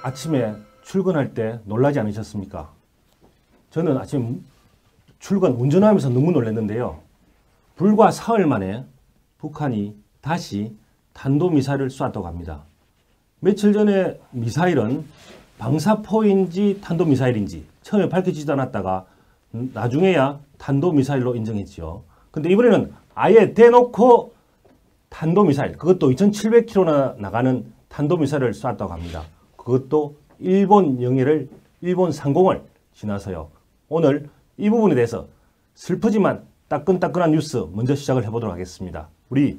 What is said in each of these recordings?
아침에 출근할 때 놀라지 않으셨습니까? 저는 아침 운전하면서 너무 놀랐는데요. 불과 사흘 만에 북한이 다시 탄도미사일을 쐈다고 합니다. 며칠 전에 미사일은 방사포인지 탄도미사일인지 처음에 밝혀지지도 않았다가 나중에야 탄도미사일로 인정했지요. 근데 이번에는 아예 대놓고 탄도미사일, 그것도 2700km나 나가는 탄도미사일을 쐈다고 합니다. 그것도 일본 영해를, 일본 상공을 지나서요. 오늘 이 부분에 대해서 슬프지만 따끈따끈한 뉴스 먼저 시작을 해보도록 하겠습니다. 우리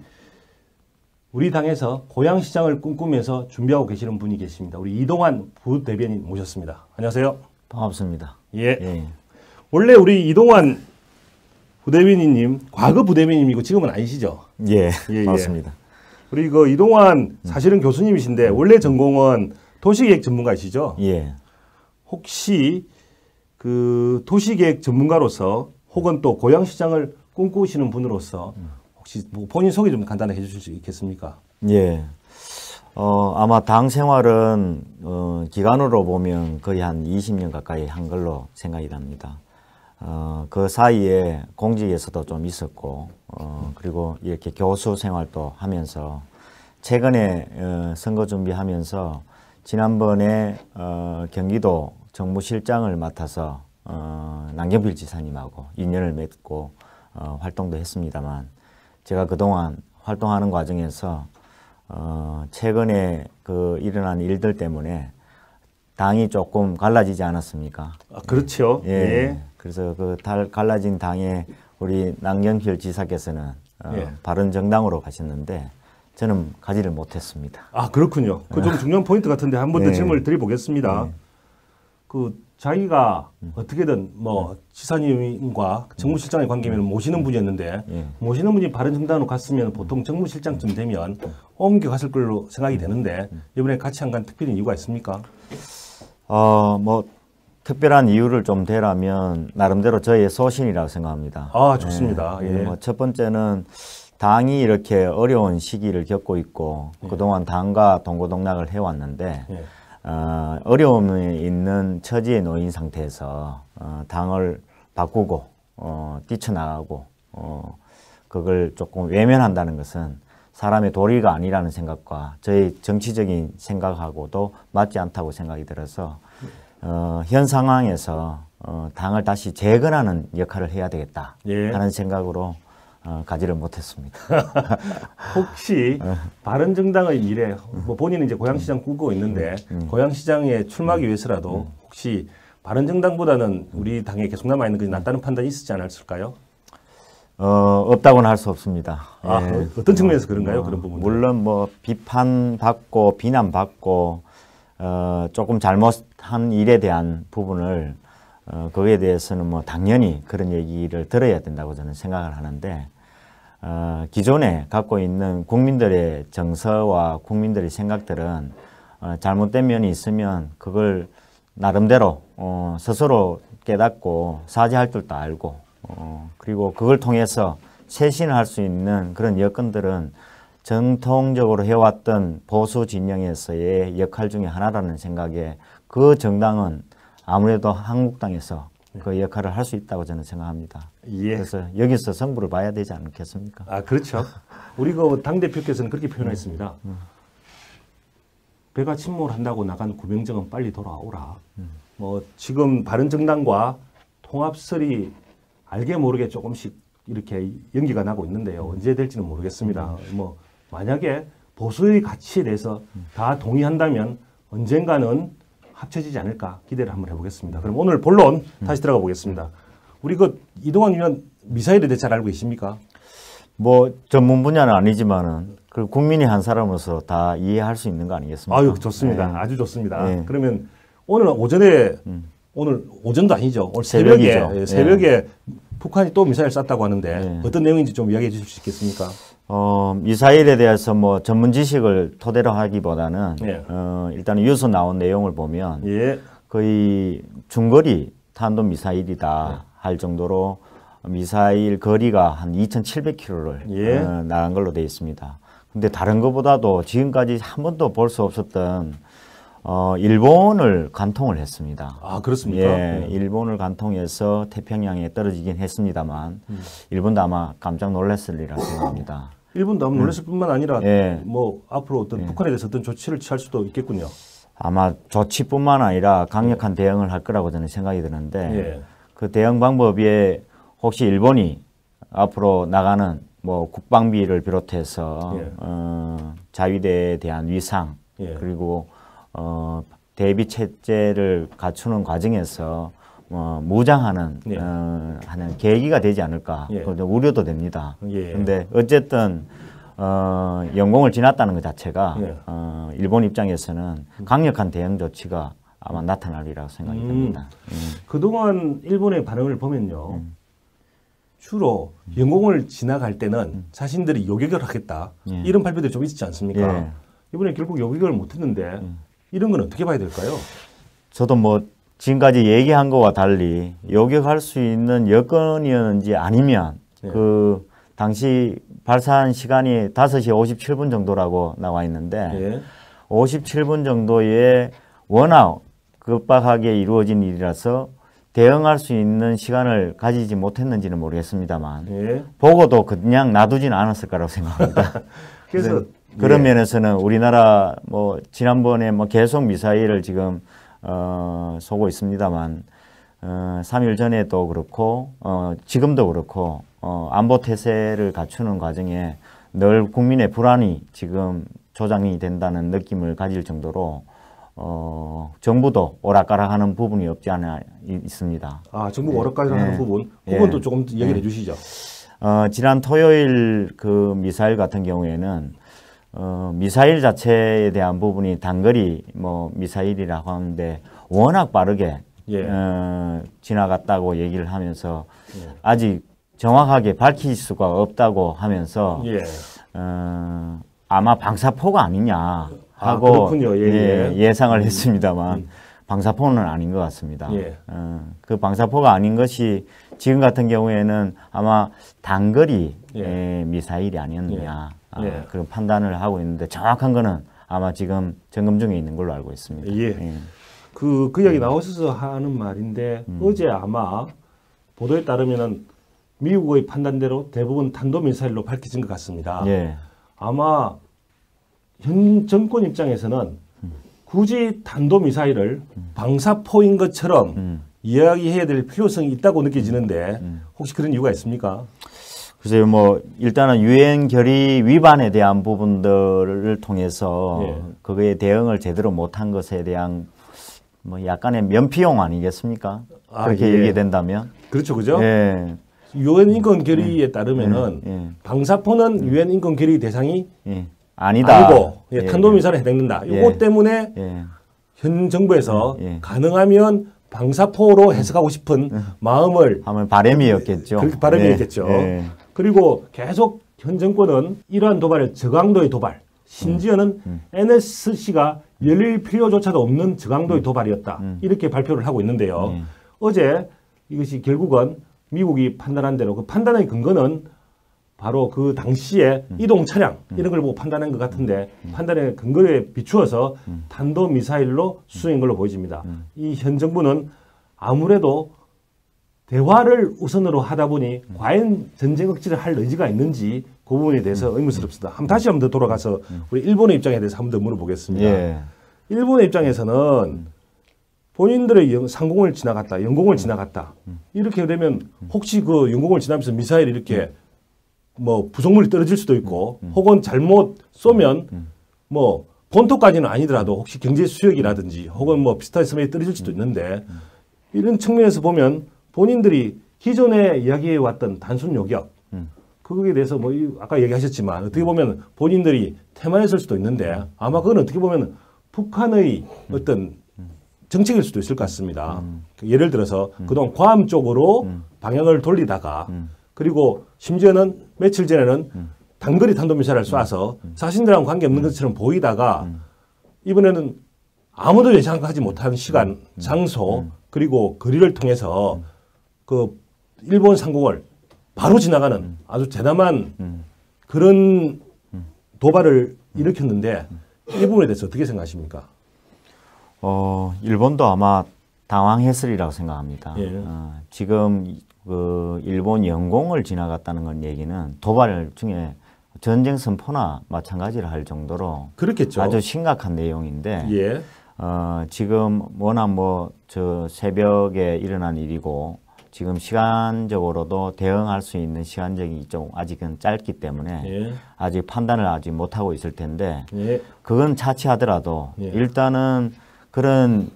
당에서 고향시장을 꿈꾸면서 준비하고 계시는 분이 계십니다. 우리 이동환 부대변인 모셨습니다. 안녕하세요. 반갑습니다. 예. 원래 우리 이동환 부대변인님, 과거 부대변인이고 지금은 아니시죠? 예, 맞습니다. 우리 그 이동환 사실은 교수님이신데 원래 전공은 도시계획 전문가이시죠? 예. 혹시 그 도시계획 전문가로서 혹은 또 고향시장을 꿈꾸시는 분으로서 혹시 뭐 본인 소개 좀 간단하게 해주실 수 있겠습니까? 예. 아마 당 생활은 기간으로 보면 거의 한 20년 가까이 한 걸로 생각이 납니다. 그 사이에 공직에서도 좀 있었고, 그리고 이렇게 교수 생활도 하면서 최근에 선거 준비하면서 지난번에 경기도 정무실장을 맡아서 남경필 지사님하고 인연을 맺고 활동도 했습니다만, 제가 그동안 활동하는 과정에서 최근에 그 일어난 일들 때문에 당이 조금 갈라지지 않았습니까? 아, 그렇죠. 예. 예. 그래서 그 갈라진 당에 우리 남경필 지사께서는 예. 바른정당으로 가셨는데 저는 가지를 못했습니다. 아, 그렇군요. 그 좀 중요한 포인트 같은데 한 번 더 예. 질문을 드려보겠습니다. 그 자기가 어떻게든 뭐 지사님과 정무실장의 관계면 모시는 분이었는데 모시는 분이 바른정당으로 갔으면 보통 정무실장쯤 되면 옮겨갔을 걸로 생각이 되는데 이번에 같이 안 간 특별한 이유가 있습니까? 뭐 특별한 이유를 좀 대라면 나름대로 저의 소신이라고 생각합니다. 아, 좋습니다. 예. 예. 뭐 첫 번째는 당이 이렇게 어려운 시기를 겪고 있고 그동안 당과 동고동락을 해왔는데 예. 어려움이 있는 처지에 놓인 상태에서 당을 바꾸고 뛰쳐나가고 그걸 조금 외면한다는 것은 사람의 도리가 아니라는 생각과 저의 정치적인 생각하고도 맞지 않다고 생각이 들어서 현 상황에서 당을 다시 재건하는 역할을 해야 되겠다 예. 하는 생각으로 가지를 못했습니다. 혹시 바른정당의 미래, 뭐 본인은 이제 고향시장 꿈꾸고 있는데 고향시장에 출마하기 위해서라도 혹시 바른정당보다는 우리 당에 계속 남아있는 것이 낫다는 판단이 있었지 않았을까요? 없다고는 할 수 없습니다. 아, 예. 어떤 측면에서 그런가요? 그런 부분. 물론 뭐 비판받고 비난받고 조금 잘못한 일에 대한 부분을 거기에 대해서는 뭐 당연히 그런 얘기를 들어야 된다고 저는 생각을 하는데 기존에 갖고 있는 국민들의 정서와 국민들의 생각들은 잘못된 면이 있으면 그걸 나름대로 스스로 깨닫고 사죄할 줄도 알고 그리고 그걸 통해서 쇄신을 할 수 있는 그런 여건들은 전통적으로 해왔던 보수 진영에서의 역할 중에 하나라는 생각에 그 정당은 아무래도 한국당에서 그 역할을 할 수 있다고 저는 생각합니다. 예. 그래서 여기서 승부를 봐야 되지 않겠습니까? 아, 그렇죠. 우리 그 당대표께서는 그렇게 표현했습니다. 배가 침몰한다고 나간 구병정은 빨리 돌아오라. 뭐 지금 바른정당과 통합설이 알게 모르게 조금씩 이렇게 연기가 나고 있는데요. 언제 될지는 모르겠습니다. 뭐 만약에 보수의 가치에 대해서 다 동의한다면 언젠가는 합쳐지지 않을까 기대를 한번 해보겠습니다. 그럼 오늘 본론 다시 들어가 보겠습니다. 우리 그 이동환 의원 미사일에 대해 잘 알고 계십니까? 뭐 전문 분야는 아니지만은 그 국민의 한 사람으로서 다 이해할 수 있는 거 아니겠습니까? 아유, 좋습니다. 네. 아주 좋습니다. 네. 그러면 오늘 오전에 오늘 오전도 아니죠. 오늘 새벽이죠. 새벽에 북한이 또 미사일 쐈다고 하는데 네. 어떤 내용인지 좀 이야기해 주실 수 있겠습니까? 미사일에 대해서 뭐 전문 지식을 토대로 하기보다는 예. 일단 뉴스 나온 내용을 보면 예. 거의 중거리 탄도 미사일이다 할 정도로 미사일 거리가 한 2,700km를 예. 나간 걸로 되어 있습니다. 근데 다른 것보다도 지금까지 한 번도 볼 수 없었던 일본을 관통을 했습니다. 아, 그렇습니까? 예, 일본을 관통해서 태평양에 떨어지긴 했습니다만 일본도 아마 깜짝 놀랐으리라 생각합니다. 일본도 아마 놀랐을 뿐만 아니라 예. 뭐 앞으로 어떤 북한에 대해서 어떤 조치를 취할 수도 있겠군요. 아마 조치뿐만 아니라 강력한 대응을 할 거라고 저는 생각이 드는데 예. 그 대응 방법에 혹시 일본이 앞으로 나가는 뭐 국방비를 비롯해서 예. 자위대에 대한 위상 예. 그리고 대비 체제를 갖추는 과정에서 무장하는 예. 하는 계기가 되지 않을까 예. 그런 우려도 됩니다. 예. 그런데 어쨌든 영공을 지났다는 것 자체가 예. 일본 입장에서는 강력한 대응 조치가 아마 나타나리라고 생각이 듭니다. 그동안 일본의 반응을 보면요. 주로 영공을 지나갈 때는 자신들이 요격을 하겠다. 예. 이런 발표들이 좀 있지 않습니까? 예. 이번에 결국 요격을 못했는데 이런 건 어떻게 봐야 될까요? 저도 뭐 지금까지 얘기한 것과 달리 요격할 수 있는 여건이었는지 아니면 예. 그 당시 발사한 시간이 5시 57분 정도라고 나와 있는데 예. 57분 정도에 워낙 급박하게 이루어진 일이라서 대응할 수 있는 시간을 가지지 못했는지는 모르겠습니다만 예. 보고도 그냥 놔두지는 않았을 거라고 생각합니다. 그래서 그런 예. 면에서는 우리나라 뭐 지난번에 뭐 계속 미사일을 지금 쏘고 있습니다만 3일 전에도 그렇고 지금도 그렇고 안보 태세를 갖추는 과정에 늘 국민의 불안이 지금 조장이 된다는 느낌을 가질 정도로 정부도 오락가락하는 부분이 없지 않아 있습니다. 아, 정부가 오락가락 예. 하는 부분, 그건 또 예. 조금 얘기를 해주시죠. 지난 토요일 그 미사일 같은 경우에는 미사일 자체에 대한 부분이 단거리 뭐 미사일이라고 하는데 워낙 빠르게 예. 지나갔다고 얘기를 하면서 예. 아직 정확하게 밝힐 수가 없다고 하면서 예. 아마 방사포가 아니냐 하고 그렇군요. 예, 예. 예상을 했습니다만 방사포는 아닌 것 같습니다. 예. 그 방사포가 아닌 것이 지금 같은 경우에는 아마 단거리 미사일이 아니었느냐 예. 그런 판단을 하고 있는데 정확한 거는 아마 지금 점검 중에 있는 걸로 알고 있습니다. 예. 그 이야기 나오셔서 하는 말인데 어제 아마 보도에 따르면은 미국의 판단대로 대부분 탄도미사일로 밝혀진 것 같습니다. 예. 아마 현 정권 입장에서는 굳이 탄도미사일을 방사포인 것처럼 이야기해야 될 필요성이 있다고 느껴지는데 혹시 그런 이유가 있습니까? 글쎄요, 뭐 일단은 유엔 결의 위반에 대한 부분들을 통해서 예. 그거에 대응을 제대로 못한 것에 대한 뭐 약간의 면피용 아니겠습니까? 그렇게 예. 얘기된다면. 그렇죠, 그죠? 예. 유엔 인권 결의에 따르면은 방사포는 유엔 인권 결의 대상이 아니다. 아니고 탄도미사일에 해당된다. 이것 때문에 현 정부에서 가능하면 방사포로 해석하고 싶은 마음을 하면 바람이었겠죠. 그렇게 바람이었겠죠. 그리고 계속 현 정권은 이러한 도발을 저강도의 도발, 심지어는 NSC가 열릴 필요조차도 없는 저강도의 도발이었다. 이렇게 발표를 하고 있는데요. 어제 이것이 결국은 미국이 판단한 대로 그 판단의 근거는 바로 그 당시에 이동 차량 이런 걸 보고 판단한 것 같은데 판단의 근거에 비추어서 탄도미사일로 수행한 걸로 보여집니다. 이 현 정부는 아무래도 대화를 우선으로 하다 보니 과연 전쟁 억지를 할 의지가 있는지 그 부분에 대해서 의문스럽습니다. 다시 한 번 더 돌아가서 우리 일본의 입장에 대해서 한 번 더 물어보겠습니다. 예. 일본의 입장에서는 본인들의 상공을 지나갔다, 영공을 지나갔다. 이렇게 되면 혹시 그 영공을 지나면서 미사일이 이렇게 뭐 부속물이 떨어질 수도 있고 혹은 잘못 쏘면 뭐 본토까지는 아니더라도 혹시 경제 수역이라든지 혹은 뭐 비슷한 섬에 떨어질 수도 있는데 이런 측면에서 보면 본인들이 기존에 이야기해 왔던 단순 요격 그거에 대해서 뭐 아까 얘기하셨지만 어떻게 보면 본인들이 태만했을 수도 있는데 아마 그건 어떻게 보면 북한의 어떤 정책일 수도 있을 것 같습니다. 예를 들어서 그동안 괌 쪽으로 방향을 돌리다가 그리고 심지어는 며칠 전에는 단거리 탄도미사일을 쏴서 자신들하고 관계없는 것처럼 보이다가 이번에는 아무도 예상하지 못한 시간, 장소 그리고 거리를 통해서 그 일본 상공을 바로 지나가는 아주 대담한 그런 도발을 일으켰는데 이 부분에 대해서 어떻게 생각하십니까? 일본도 아마 당황했으리라고 생각합니다. 예. 지금 그 일본 영공을 지나갔다는 건 얘기는 도발 중에 전쟁 선포나 마찬가지를 할 정도로 그렇겠죠. 아주 심각한 내용인데 예. 지금 워낙 뭐 저 새벽에 일어난 일이고 지금 시간적으로도 대응할 수 있는 시간적이 좀 아직은 짧기 때문에 예. 아직 판단을 아직 못하고 있을 텐데 예. 그건 차치하더라도 예. 일단은 그런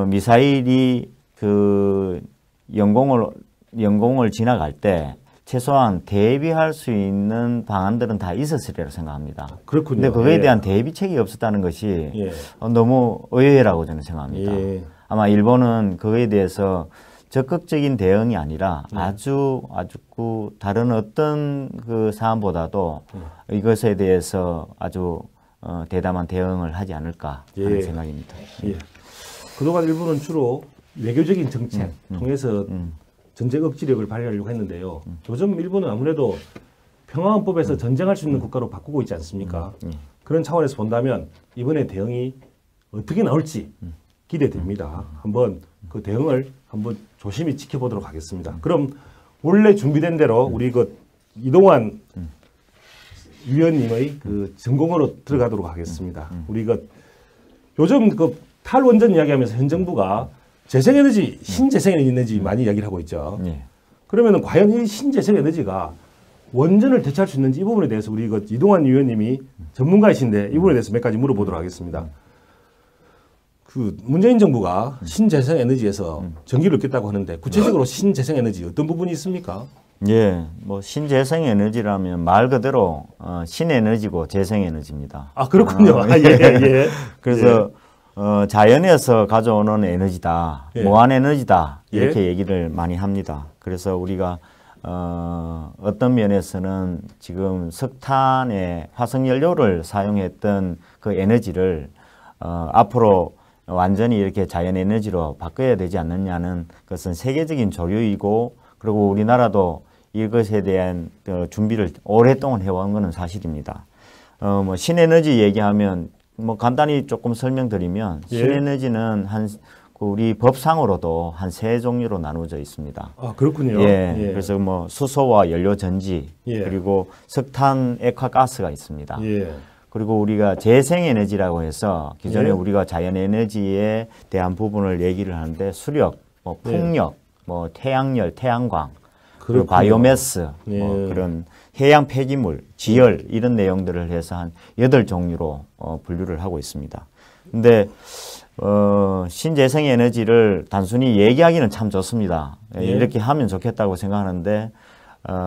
미사일이 그 영공을 지나갈 때 최소한 대비할 수 있는 방안들은 다 있었으리라고 생각합니다. 그렇군요. 근데 그거에 예. 대한 대비책이 없었다는 것이 예. 너무 의외라고 저는 생각합니다. 예. 아마 일본은 그거에 대해서 적극적인 대응이 아니라 아주 다른 어떤 그 사안보다도 이것에 대해서 아주 대담한 대응을 하지 않을까 하는 예. 생각입니다. 예. 그동안 일본은 주로 외교적인 정책 통해서 전쟁 억지력을 발휘하려고 했는데요. 요즘 일본은 아무래도 평화헌법에서 전쟁할 수 있는 국가로 바꾸고 있지 않습니까? 그런 차원에서 본다면 이번에 대응이 어떻게 나올지 기대됩니다. 한번 그 대응을 한번 조심히 지켜보도록 하겠습니다. 그럼 원래 준비된 대로 우리 그 이동환 위원님의 그 전공으로 들어가도록 하겠습니다. 우리 그 요즘 그 탈원전 이야기하면서 현 정부가 재생에너지, 신재생에너지 많이 이야기를 하고 있죠. 예. 그러면은 과연 이 신재생에너지가 원전을 대체할 수 있는지 이 부분에 대해서 우리 그 이동환 위원님이 전문가이신데 이 부분에 대해서 몇 가지 물어보도록 하겠습니다. 그 문재인 정부가 신재생에너지에서 전기를 얻겠다고 하는데 구체적으로 신재생에너지 어떤 부분이 있습니까? 예, 뭐 신재생에너지라면 말 그대로 신에너지고 재생에너지입니다. 아 그렇군요. 아, 예, 예. 그래서 자연에서 가져오는 에너지다, 예. 무한에너지다 이렇게 예. 얘기를 많이 합니다. 그래서 우리가 어떤 면에서는 지금 석탄의 화석연료를 사용했던 그 에너지를 앞으로 완전히 이렇게 자연에너지로 바꿔야 되지 않느냐는 것은 세계적인 조류이고 그리고 우리나라도 이것에 대한 준비를 오랫동안 해온 것은 사실입니다. 뭐 신에너지 얘기하면 뭐 간단히 조금 설명드리면 예. 신에너지는 우리 법상으로도 한 세 종류로 나누어져 있습니다. 아 그렇군요. 예, 예. 그래서 뭐 수소와 연료 전지 예. 그리고 석탄 액화가스가 있습니다. 예. 그리고 우리가 재생에너지라고 해서 기존에 예. 우리가 자연에너지에 대한 부분을 얘기를 하는데 수력, 뭐 풍력, 뭐 태양열, 태양광, 그리고 그렇군요. 바이오매스, 예. 뭐 그런 해양 폐기물, 지열 이런 내용들을 해서 한 8종류로 분류를 하고 있습니다. 근데 신재생에너지를 단순히 얘기하기는 참 좋습니다. 예. 이렇게 하면 좋겠다고 생각하는데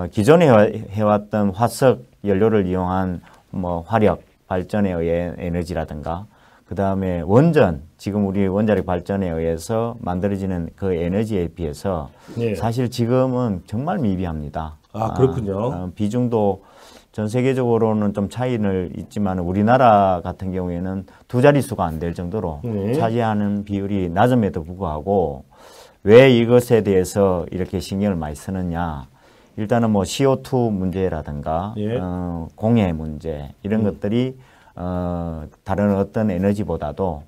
기존에 해왔던 화석 연료를 이용한 뭐 화력 발전에 의해 에너지라든가 그 다음에 원전 지금 우리 원자력 발전에 의해서 만들어지는 그 에너지에 비해서 예. 사실 지금은 정말 미비합니다. 아 그렇군요. 비중도 전 세계적으로는 좀 차이는 있지만 우리나라 같은 경우에는 두 자릿수가 안 될 정도로 네. 차지하는 비율이 낮음에도 불구하고 왜 이것에 대해서 이렇게 신경을 많이 쓰느냐. 일단은 뭐 CO2 문제라든가 예. 공해 문제 이런 것들이 다른 어떤 에너지보다도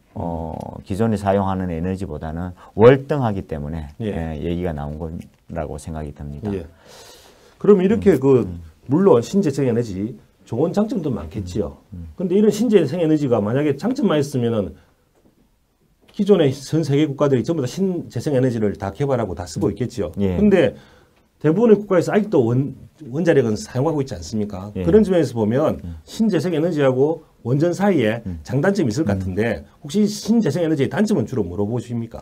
기존에 사용하는 에너지보다는 월등하기 때문에 예. 얘기가 나온 거라고 생각이 듭니다. 예. 그럼 이렇게 물론 신재생에너지 좋은 장점도 많겠지요. 근데 이런 신재생에너지가 만약에 장점만 있으면은 기존의 전 세계 국가들이 전부 다 신재생에너지를 다 개발하고 다 쓰고 있겠지요. 예. 근데 대부분의 국가에서 아직도 원자력은 사용하고 있지 않습니까? 예. 그런 점에서 보면 신재생에너지하고 원전 사이에 장단점이 있을 것 같은데 혹시 신재생에너지의 단점은 주로 뭐로 보십니까?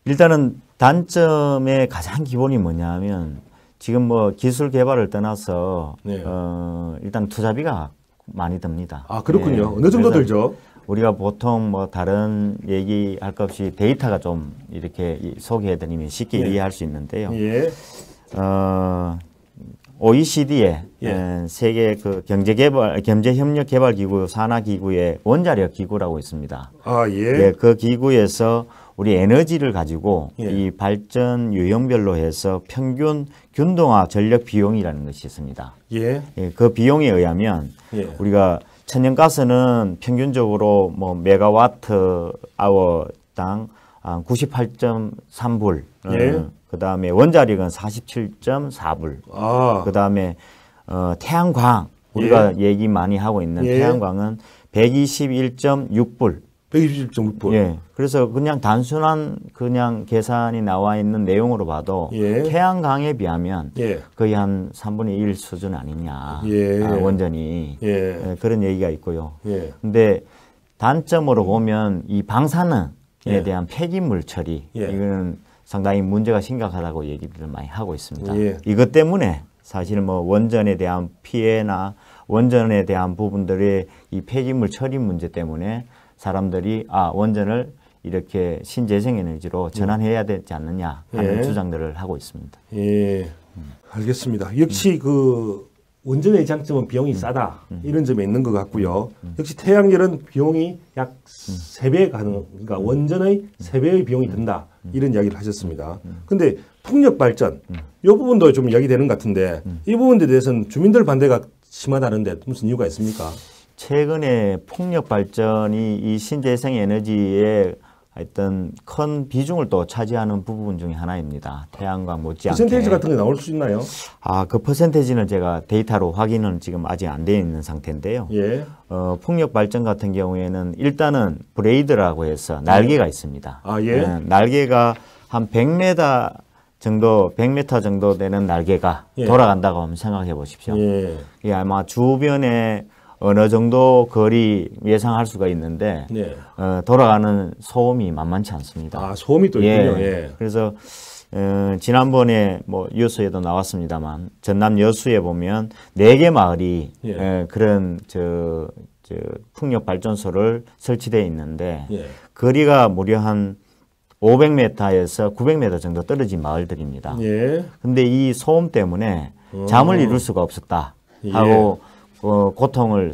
일단은 단점의 가장 기본이 뭐냐면 지금 뭐 기술 개발을 떠나서 네. 일단 투자비가 많이 듭니다. 아 그렇군요. 예. 어느 정도 그래서 들죠? 우리가 보통 뭐 다른 얘기할 것 없이 데이터가 좀 이렇게 소개해드리면 쉽게 예. 이해할 수 있는데요. 예. OECD의 예. 세계 그 경제협력개발기구 산하기구의 원자력 기구라고 있습니다. 아 예. 예, 그 기구에서 우리 에너지를 가지고 예. 이 발전 유형별로 해서 평균 균등화 전력 비용이라는 것이 있습니다. 예. 예, 그 비용에 의하면 예. 우리가 천연가스는 평균적으로 뭐 메가와트 아워당 98.3불. 예. 그다음에 원자력은 47.4불. 아. 그다음에 태양광 우리가 얘기 많이 하고 있는 예. 태양광은 121.6불. 120.6불. 예. 그래서 그냥 단순한 그냥 계산이 나와 있는 내용으로 봐도 예. 태양광에 비하면 예. 거의 한 3분의 1 수준 아니냐. 예. 원전이. 예. 예, 그런 얘기가 있고요. 예. 근데 단점으로 보면 이 방사능에 예. 대한 폐기물 처리 예. 이거는 상당히 문제가 심각하다고 얘기를 많이 하고 있습니다. 예. 이것 때문에 사실 뭐 원전에 대한 피해나 원전에 대한 부분들의 이 폐기물 처리 문제 때문에 사람들이 원전을 이렇게 신재생에너지로 전환해야 되지 않느냐 하는 예. 주장들을 하고 있습니다. 예. 알겠습니다. 역시 그 원전의 장점은 비용이 싸다 이런 점에 있는 것 같고요. 역시 태양열은 비용이 약 3배 가능, 그러니까 원전의 3배의 비용이 든다 이런 이야기를 하셨습니다. 근데 풍력 발전 이 부분도 좀 이야기되는 것 같은데 이 부분에 대해서는 주민들 반대가 심하다는데 무슨 이유가 있습니까? 최근에 풍력 발전이 이 신재생 에너지의 어떤 큰 비중을 또 차지하는 부분 중에 하나입니다. 태양광 못지않게. 퍼센테이지 같은 게 나올 수 있나요? 그 퍼센테이지는 제가 데이터로 확인은 지금 아직 안 되어 있는 상태인데요. 예. 풍력 발전 같은 경우에는 일단은 브레이드라고 해서 날개가 있습니다. 예. 날개가 한 100m 정도 되는 날개가 예. 돌아간다고 한번 생각해 보십시오. 예. 이게 아마 주변에 어느 정도 거리 예상할 수가 있는데 예. 돌아가는 소음이 만만치 않습니다. 소음이 또 있군요. 예. 그래서 지난번에 뭐 뉴스에도 나왔습니다만 전남 여수에 보면 4개 마을이 그런 저 풍력 발전소를 설치되어 있는데 예. 거리가 무려 한 500m에서 900m 정도 떨어진 마을들입니다. 예. 근데 이 소음 때문에 잠을 이룰 수가 없었다 하고 고통을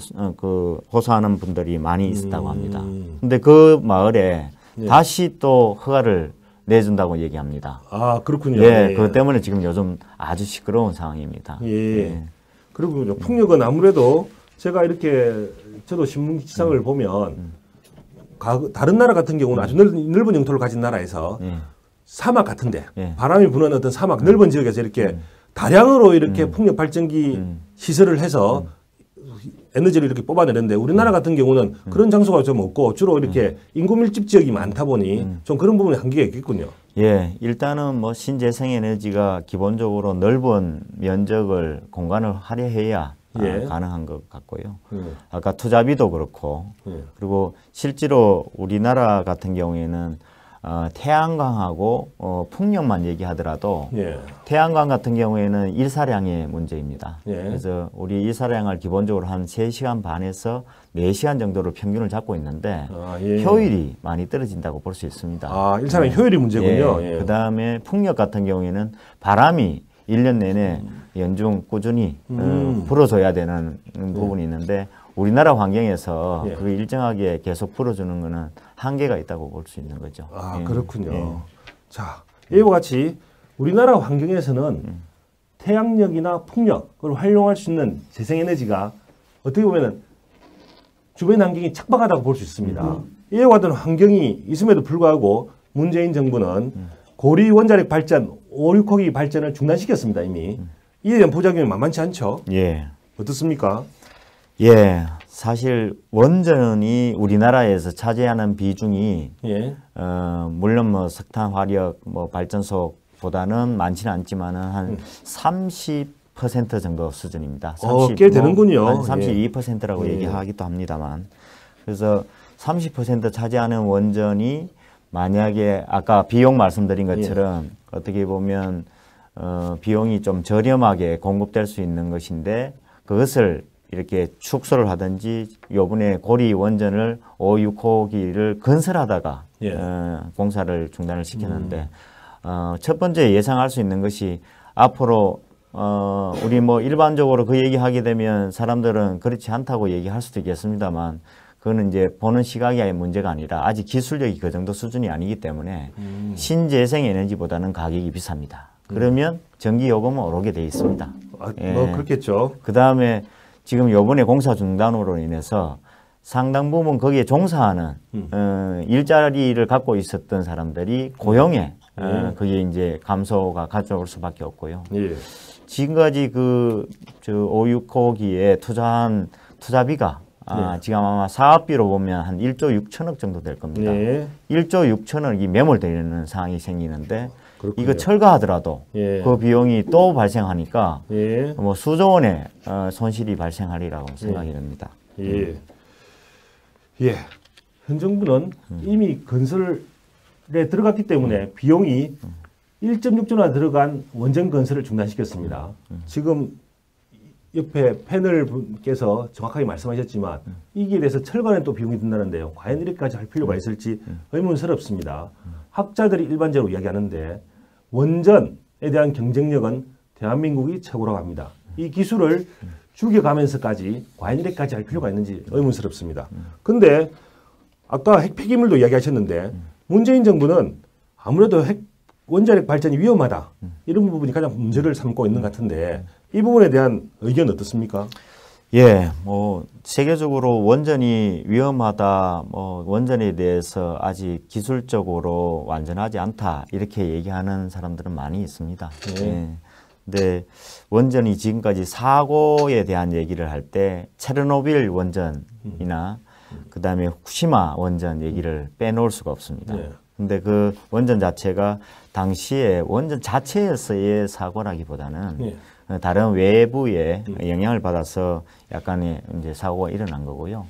호소하는 분들이 많이 있었다고 합니다. 근데 그 마을에 다시 또 허가를 내준다고 얘기합니다. 그렇군요. 예, 그것 때문에 지금 요즘 아주 시끄러운 상황입니다. 예. 그리고 풍력은 아무래도 제가 이렇게 저도 신문 기사를 보면 다른 나라 같은 경우는 아주 넓은 영토를 가진 나라에서 사막 같은데 바람이 부는 어떤 사막 넓은 지역에서 이렇게 다량으로 이렇게 풍력 발전기 시설을 해서 에너지를 이렇게 뽑아내는데 우리나라 같은 경우는 그런 장소가 좀 없고 주로 이렇게 인구 밀집 지역이 많다 보니 좀 그런 부분에 한계가 있겠군요. 예, 일단은 뭐 신재생 에너지가 기본적으로 넓은 면적을 공간을 할애해야 가능한 것 같고요. 아까 투자비도 그렇고 그리고 실제로 우리나라 같은 경우에는 태양광하고 풍력만 얘기하더라도 태양광 같은 경우에는 일사량의 문제입니다. 그래서 우리 일사량을 기본적으로 한 3시간 반에서 4시간 정도를 평균을 잡고 있는데 효율이 많이 떨어진다고 볼 수 있습니다. 일사량 효율이 문제군요. 그 다음에 풍력 같은 경우에는 바람이 1년 내내 연중 꾸준히 불어줘야 되는 부분이 있는데 우리나라 환경에서 그 일정하게 계속 불어주는 것은 한계가 있다고 볼 수 있는 거죠. 그렇군요. 자, 이와 같이 우리나라 환경에서는 태양력이나 풍력을 활용할 수 있는 재생에너지가 어떻게 보면 주변 환경이 척박하다고 볼 수 있습니다. 이와 같은 환경이 있음에도 불구하고 문재인 정부는 고리 원자력 발전, 5, 6호기 발전을 중단시켰습니다, 이미. 이에 대한 부작용이 만만치 않죠? 어떻습니까? 예, 사실 원전이 우리나라에서 차지하는 비중이 물론 뭐 석탄 화력 뭐 발전소보다는 많지는 않지만은 한 30% 정도 수준입니다. 꽤 되는군요. 한 32%라고 얘기하기도 합니다만, 그래서 30% 차지하는 원전이 만약에 아까 비용 말씀드린 것처럼 어떻게 보면 비용이 좀 저렴하게 공급될 수 있는 것인데 그것을 이렇게 축소를 하든지 요번에 고리 원전을 5, 6호기를 건설하다가 공사를 중단을 시켰는데 첫 번째 예상할 수 있는 것이 앞으로 우리 뭐 일반적으로 그 얘기하게 되면 사람들은 그렇지 않다고 얘기할 수도 있겠습니다만 그거는 이제 보는 시각이 문제가 아니라 아직 기술력이 그 정도 수준이 아니기 때문에 신재생 에너지보다는 가격이 비쌉니다. 그러면 전기 요금은 오르게 돼 있습니다. 그렇겠죠. 그 다음에 지금 요번에 공사 중단으로 인해서 상당 부분 거기에 종사하는 일자리를 갖고 있었던 사람들이 고용에 그게 이제 감소가 가져올 수밖에 없고요. 예. 지금까지 저 569기에 투자한 투자비가 지금 아마 사업비로 보면 한 1조 6천억 정도 될 겁니다. 1조 6천억이 매몰되는 상황이 생기는데 그렇군요. 이거 철거하더라도 그 비용이 또 발생하니까 뭐 수조 원의 손실이 발생하리라고 생각이 듭니다. 예. 현 정부는 이미 건설에 들어갔기 때문에 비용이 1.6조 원 들어간 원전 건설을 중단시켰습니다. 지금 옆에 패널 분께서 정확하게 말씀하셨지만 이기에 대해서 철거는 또 비용이 든다는데요. 과연 이렇게까지 할 필요가 있을지 의문스럽습니다. 학자들이 일반적으로 이야기하는데 원전에 대한 경쟁력은 대한민국이 최고라고 합니다. 이 기술을 죽여가면서까지 과연 이렇게까지 할 필요가 있는지 의문스럽습니다. 근데 아까 핵 폐기물도 이야기하셨는데 문재인 정부는 아무래도 핵 원자력 발전이 위험하다. 이런 부분이 가장 문제를 삼고 있는 것 같은데 이 부분에 대한 의견 어떻습니까? 예, 뭐 세계적으로 원전이 위험하다, 뭐 원전에 대해서 아직 기술적으로 완전하지 않다 이렇게 얘기하는 사람들은 많이 있습니다. 예. 근데 원전이 지금까지 사고에 대한 얘기를 할 때 체르노빌 원전이나 그다음에 후쿠시마 원전 얘기를 빼놓을 수가 없습니다. 근데 그 원전 자체가 당시에 원전 자체에서의 사고라기보다는 다른 외부의 영향을 받아서 약간의 이제 사고가 일어난 거고요.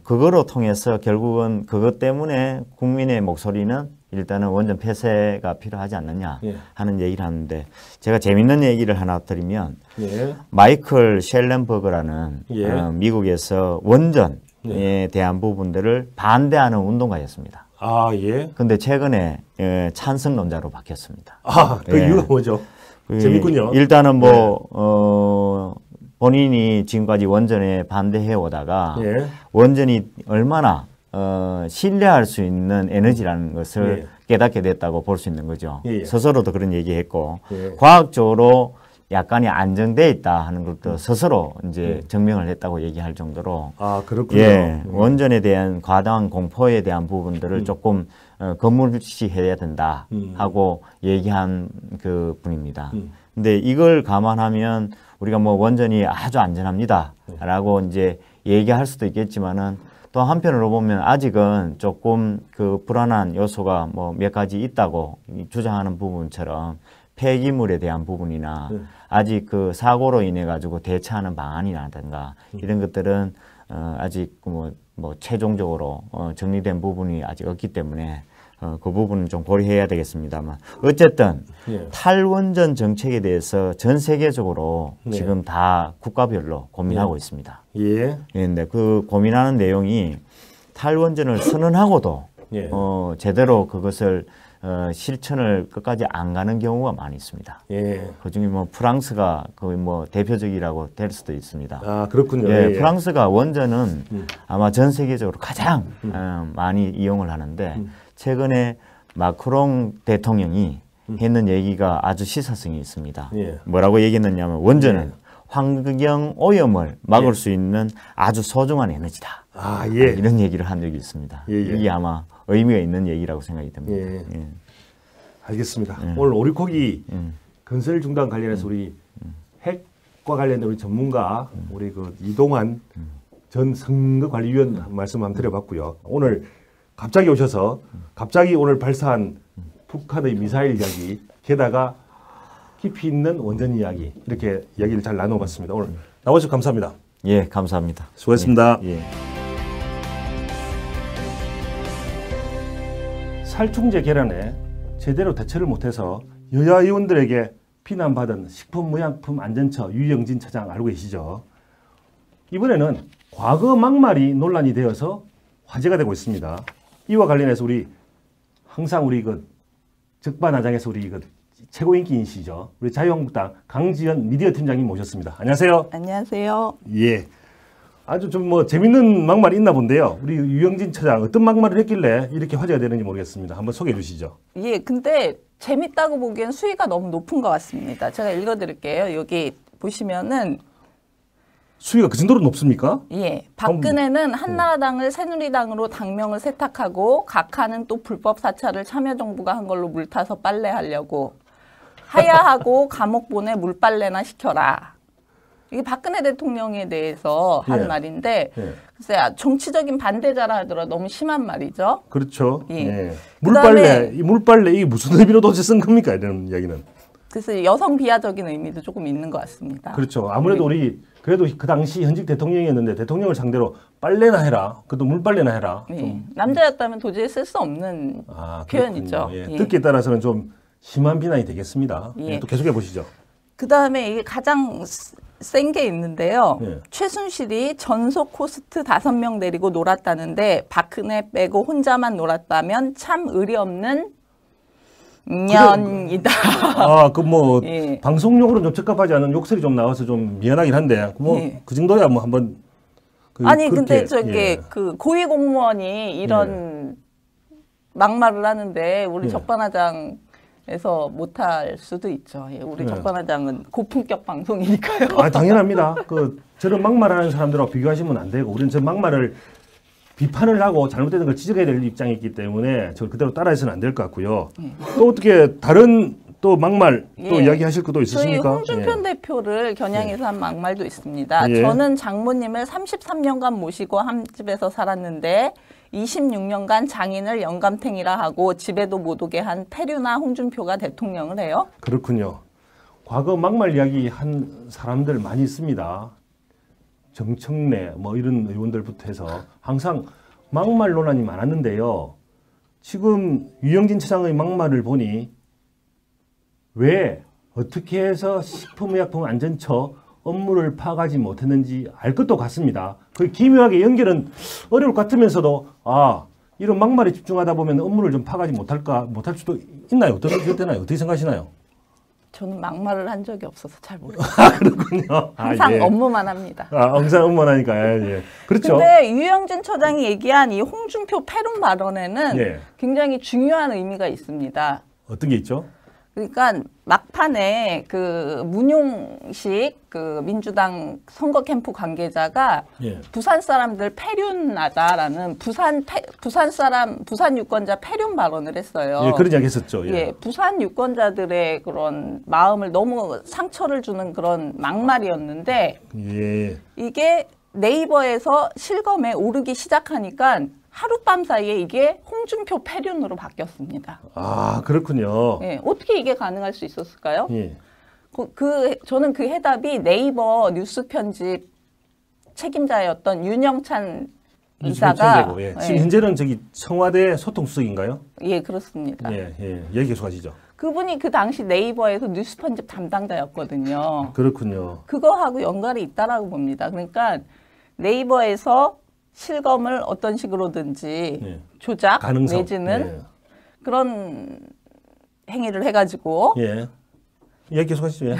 그거로 통해서 결국은 그것 때문에 국민의 목소리는 일단은 원전 폐쇄가 필요하지 않느냐 하는 얘기를 하는데 제가 재밌는 얘기를 하나 드리면 마이클 셸렌버그라는 미국에서 원전에 대한 부분들을 반대하는 운동가였습니다. 아, 예. 근데 최근에 찬성론자로 바뀌었습니다. 아, 그 이유가 뭐죠? 재밌군요. 일단은 본인이 지금까지 원전에 반대해 오다가 원전이 얼마나 신뢰할 수 있는 에너지라는 것을 깨닫게 됐다고 볼 수 있는 거죠. 스스로도 그런 얘기했고 과학적으로 약간이 안정돼 있다 하는 것도 스스로 이제 증명을 했다고 얘기할 정도로 그렇군요. 원전에 대한 과다한 공포에 대한 부분들을 조금 건물시해야 된다 하고 얘기한 그 분입니다. 근데 이걸 감안하면 우리가 뭐 원전이 아주 안전합니다라고 이제 얘기할 수도 있겠지만은 또 한편으로 보면 아직은 조금 그 불안한 요소가 뭐 몇 가지 있다고 주장하는 부분처럼 폐기물에 대한 부분이나 아직 그 사고로 인해 가지고 대처하는 방안이라든가 이런 것들은 아직 뭐 최종적으로 정리된 부분이 아직 없기 때문에 그 부분은 좀 고려해야 되겠습니다만 어쨌든 탈원전 정책에 대해서 전 세계적으로 지금 다 국가별로 고민하고 있습니다. 근데 그 고민하는 내용이 탈원전을 선언하고도 제대로 그것을 실천을 끝까지 안 가는 경우가 많이 있습니다. 그중에 뭐 프랑스가 거의 뭐 대표적이라고 될 수도 있습니다. 아, 그렇군요. 프랑스가 원전은 아마 전 세계적으로 가장 많이 이용을 하는데 최근에 마크롱 대통령이 했는 얘기가 아주 시사성이 있습니다. 뭐라고 얘기했느냐면 원전은 환경 오염을 막을 수 있는 아주 소중한 에너지다. 이런 얘기를 한 적이 있습니다. 이게 아마 의미가 있는 얘기라고 생각이 듭니다. 알겠습니다. 오늘 오리코기 건설 중단 관련해서 우리 핵과 관련된 우리 전문가 우리 그 이동환 전 선거관리위원 말씀 한번 드려봤고요. 오늘 갑자기 오셔서 갑자기 오늘 발사한 북한의 미사일 이야기 게다가 깊이 있는 원전 이야기 이렇게 이야기를 잘 나눠봤습니다. 오늘 나와주셔서 감사합니다. 예, 감사합니다. 수고했습니다. 살충제 계란에 제대로 대처를 못해서 여야 의원들에게 비난받은 식품의약품안전처 유영진 처장 알고 계시죠? 이번에는 과거 막말이 논란이 되어서 화제가 되고 있습니다. 이와 관련해서 우리 항상 우리 그 적반하장에서 우리 그 최고 인기인시죠. 우리 자유한국당 강지연 미디어 팀장님 모셨습니다. 안녕하세요. 안녕하세요. 예. 아주 좀 뭐 재밌는 막말이 있나 본데요. 우리 유영진 처장 어떤 막말을 했길래 이렇게 화제가 되는지 모르겠습니다. 한번 소개해 주시죠. 예, 근데 재밌다고 보기엔 수위가 너무 높은 것 같습니다. 제가 읽어드릴게요. 여기 보시면은 수위가 그 정도로 높습니까? 예, 박근혜는 한나라당을 새누리당으로 당명을 세탁하고 각하는 또 불법 사찰을 참여정부가 한 걸로 물타서 빨래하려고 하야하고 감옥 보내 물빨래나 시켜라. 이게 박근혜 대통령에 대해서 한 예. 말인데 예. 글쎄 정치적인 반대자라 하더라도 너무 심한 말이죠. 그렇죠. 예. 예. 그다음에 이 물빨래 이게 무슨 의미로 도대체 쓴 겁니까? 이런 이야기는. 그래서 여성 비하적인 의미도 조금 있는 것 같습니다. 그렇죠. 아무래도 우리 그래도 그 당시 현직 대통령이었는데 대통령을 상대로 빨래나 해라. 그것도 물빨래나 해라. 예. 좀, 남자였다면 도저히 쓸 수 없는 표현이죠. 예. 예. 듣기에 따라서는 좀 심한 비난이 되겠습니다. 예. 예. 또 계속해 보시죠. 그다음에 이게 가장 센 게 있는데요. 예. 최순실이 전속 호스트 5명 데리고 놀았다는데 박근혜 빼고 혼자만 놀았다면 참 의리 없는 년이다. 아, 그 뭐 예. 방송용으로 좀 적합하지 않은 욕설이 좀 나와서 좀 미안하긴 한데 뭐 예. 그 정도야 뭐 한번 아니 그렇게, 근데 저기 예. 그 고위 공무원이 이런 막말을 하는데 우리 예. 적반하장에서 못할 수도 있죠. 예, 우리 예. 적반하장은 고품격 방송이니까요. 아, 당연합니다. 그 저런 막말하는 사람들하고 비교하시면 안 되고 우리는 저 막말을 비판을 하고 잘못된 걸 지적해야 될 입장이기 때문에 저 그대로 따라해서는 안 될 것 같고요. 또 어떻게 다른 또 막말 또 예. 이야기하실 것도 저희 있으십니까? 홍준표 대표를 겨냥해서 한 막말도 있습니다. 예. 저는 장모님을 33년간 모시고 한 집에서 살았는데 26년간 장인을 영감탱이라 하고 집에도 못 오게 한 태류나 홍준표가 대통령을 해요? 그렇군요. 과거 막말 이야기 한 사람들 많이 있습니다. 정청래 뭐 이런 의원들부터 해서 항상 막말 논란이 많았는데요. 지금 유영진 차장의 막말을 보니 왜 어떻게 해서 식품의약품안전처 업무를 파악하지 못했는지 알 것도 같습니다. 그 기묘하게 연결은 어려울 것 같으면서도 아 이런 막말에 집중하다 보면 업무를 좀 파악하지 못할 수도 있나요? 어떻게 되나요? 어떻게 생각하시나요? 저는 막말을 한 적이 없어서 잘 모르겠어요. 아 그렇군요. 항상 예. 업무만 합니다. 아 항상 업무만 하니까 예. 그렇죠. 근데 유영진 처장이 얘기한 이 홍준표 패륜 발언에는 예. 굉장히 중요한 의미가 있습니다. 어떤 게 있죠? 그러니까 막판에 그 문용식 그 민주당 선거 캠프 관계자가 예. 부산 사람들 패륜하다라는 부산 유권자 패륜 발언을 했어요. 예, 그런 이야기 했었죠. 예. 예, 부산 유권자들의 그런 마음을 너무 상처를 주는 그런 막말이었는데 예. 이게 네이버에서 실검에 오르기 시작하니까 하룻밤 사이에 이게 홍준표 패륜으로 바뀌었습니다. 아, 그렇군요. 예, 어떻게 이게 가능할 수 있었을까요? 예. 저는 그 해답이 네이버 뉴스 편집 책임자였던 윤영찬 이사가 편제고, 예. 지금 현재는 저기 청와대 소통수석인가요? 예, 그렇습니다. 예, 예. 얘기 계속하시죠. 그분이 그 당시 네이버에서 뉴스 편집 담당자였거든요. 그렇군요. 그거하고 연관이 있다라고 봅니다. 그러니까 네이버에서 실검을 어떤 식으로든지 예. 조작 가능성. 내지는 그런 행위를 해가지고 예. 얘기 계속하시죠. 예.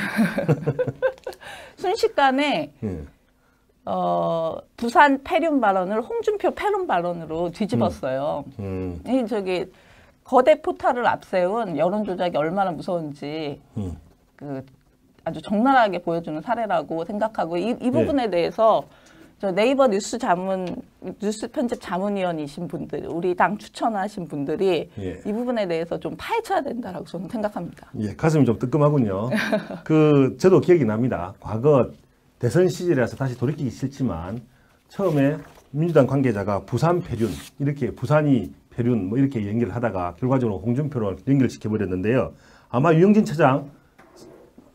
순식간에 예. 부산 패륜 발언을 홍준표 패륜 발언으로 뒤집었어요. 이 저기 거대 포탈을 앞세운 여론 조작이 얼마나 무서운지 그 아주 적나라하게 보여주는 사례라고 생각하고 이 부분에 대해서 저 네이버 뉴스 편집 자문위원이신 분들, 우리 당 추천하신 분들이 예. 이 부분에 대해서 좀 파헤쳐야 된다라고 저는 생각합니다. 예, 가슴이 좀 뜨끔하군요. 저도 기억이 납니다. 과거 대선 시절이라서 다시 돌이키기 싫지만 처음에 민주당 관계자가 부산 패륜, 이렇게 부산이 패륜 뭐 이렇게 연결을 하다가 결과적으로 홍준표로 연결시켜 버렸는데요. 아마 유영진 차장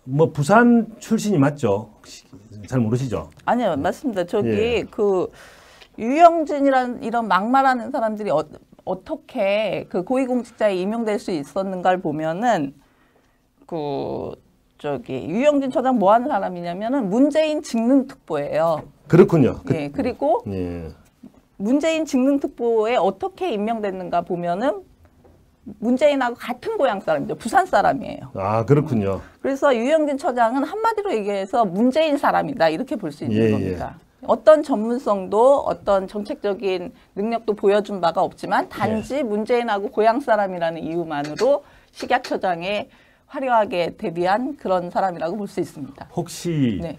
뭐 부산 출신이 맞죠? 혹시 잘 모르시죠? 아니요, 맞습니다. 저기 예. 그 유영진이란 이런 막말하는 사람들이 어떻게 그 고위공직자에 임용될 수 있었는가를 보면은 그 저기 유영진 처장 뭐 하는 사람이냐면은 문재인 직능특보예요. 그렇군요. 예, 그리고 예. 문재인 직능특보에 어떻게 임명됐는가 보면은 문재인하고 같은 고향 사람이죠. 부산 사람이에요. 아, 그렇군요. 그래서 유영진 처장은 한마디로 얘기해서 문재인 사람이다. 이렇게 볼 수 있는 예, 겁니다. 어떤 전문성도 어떤 정책적인 능력도 보여준 바가 없지만 단지 문재인하고 고향 사람이라는 이유만으로 식약처장에 화려하게 데뷔한 그런 사람이라고 볼 수 있습니다. 혹시 네.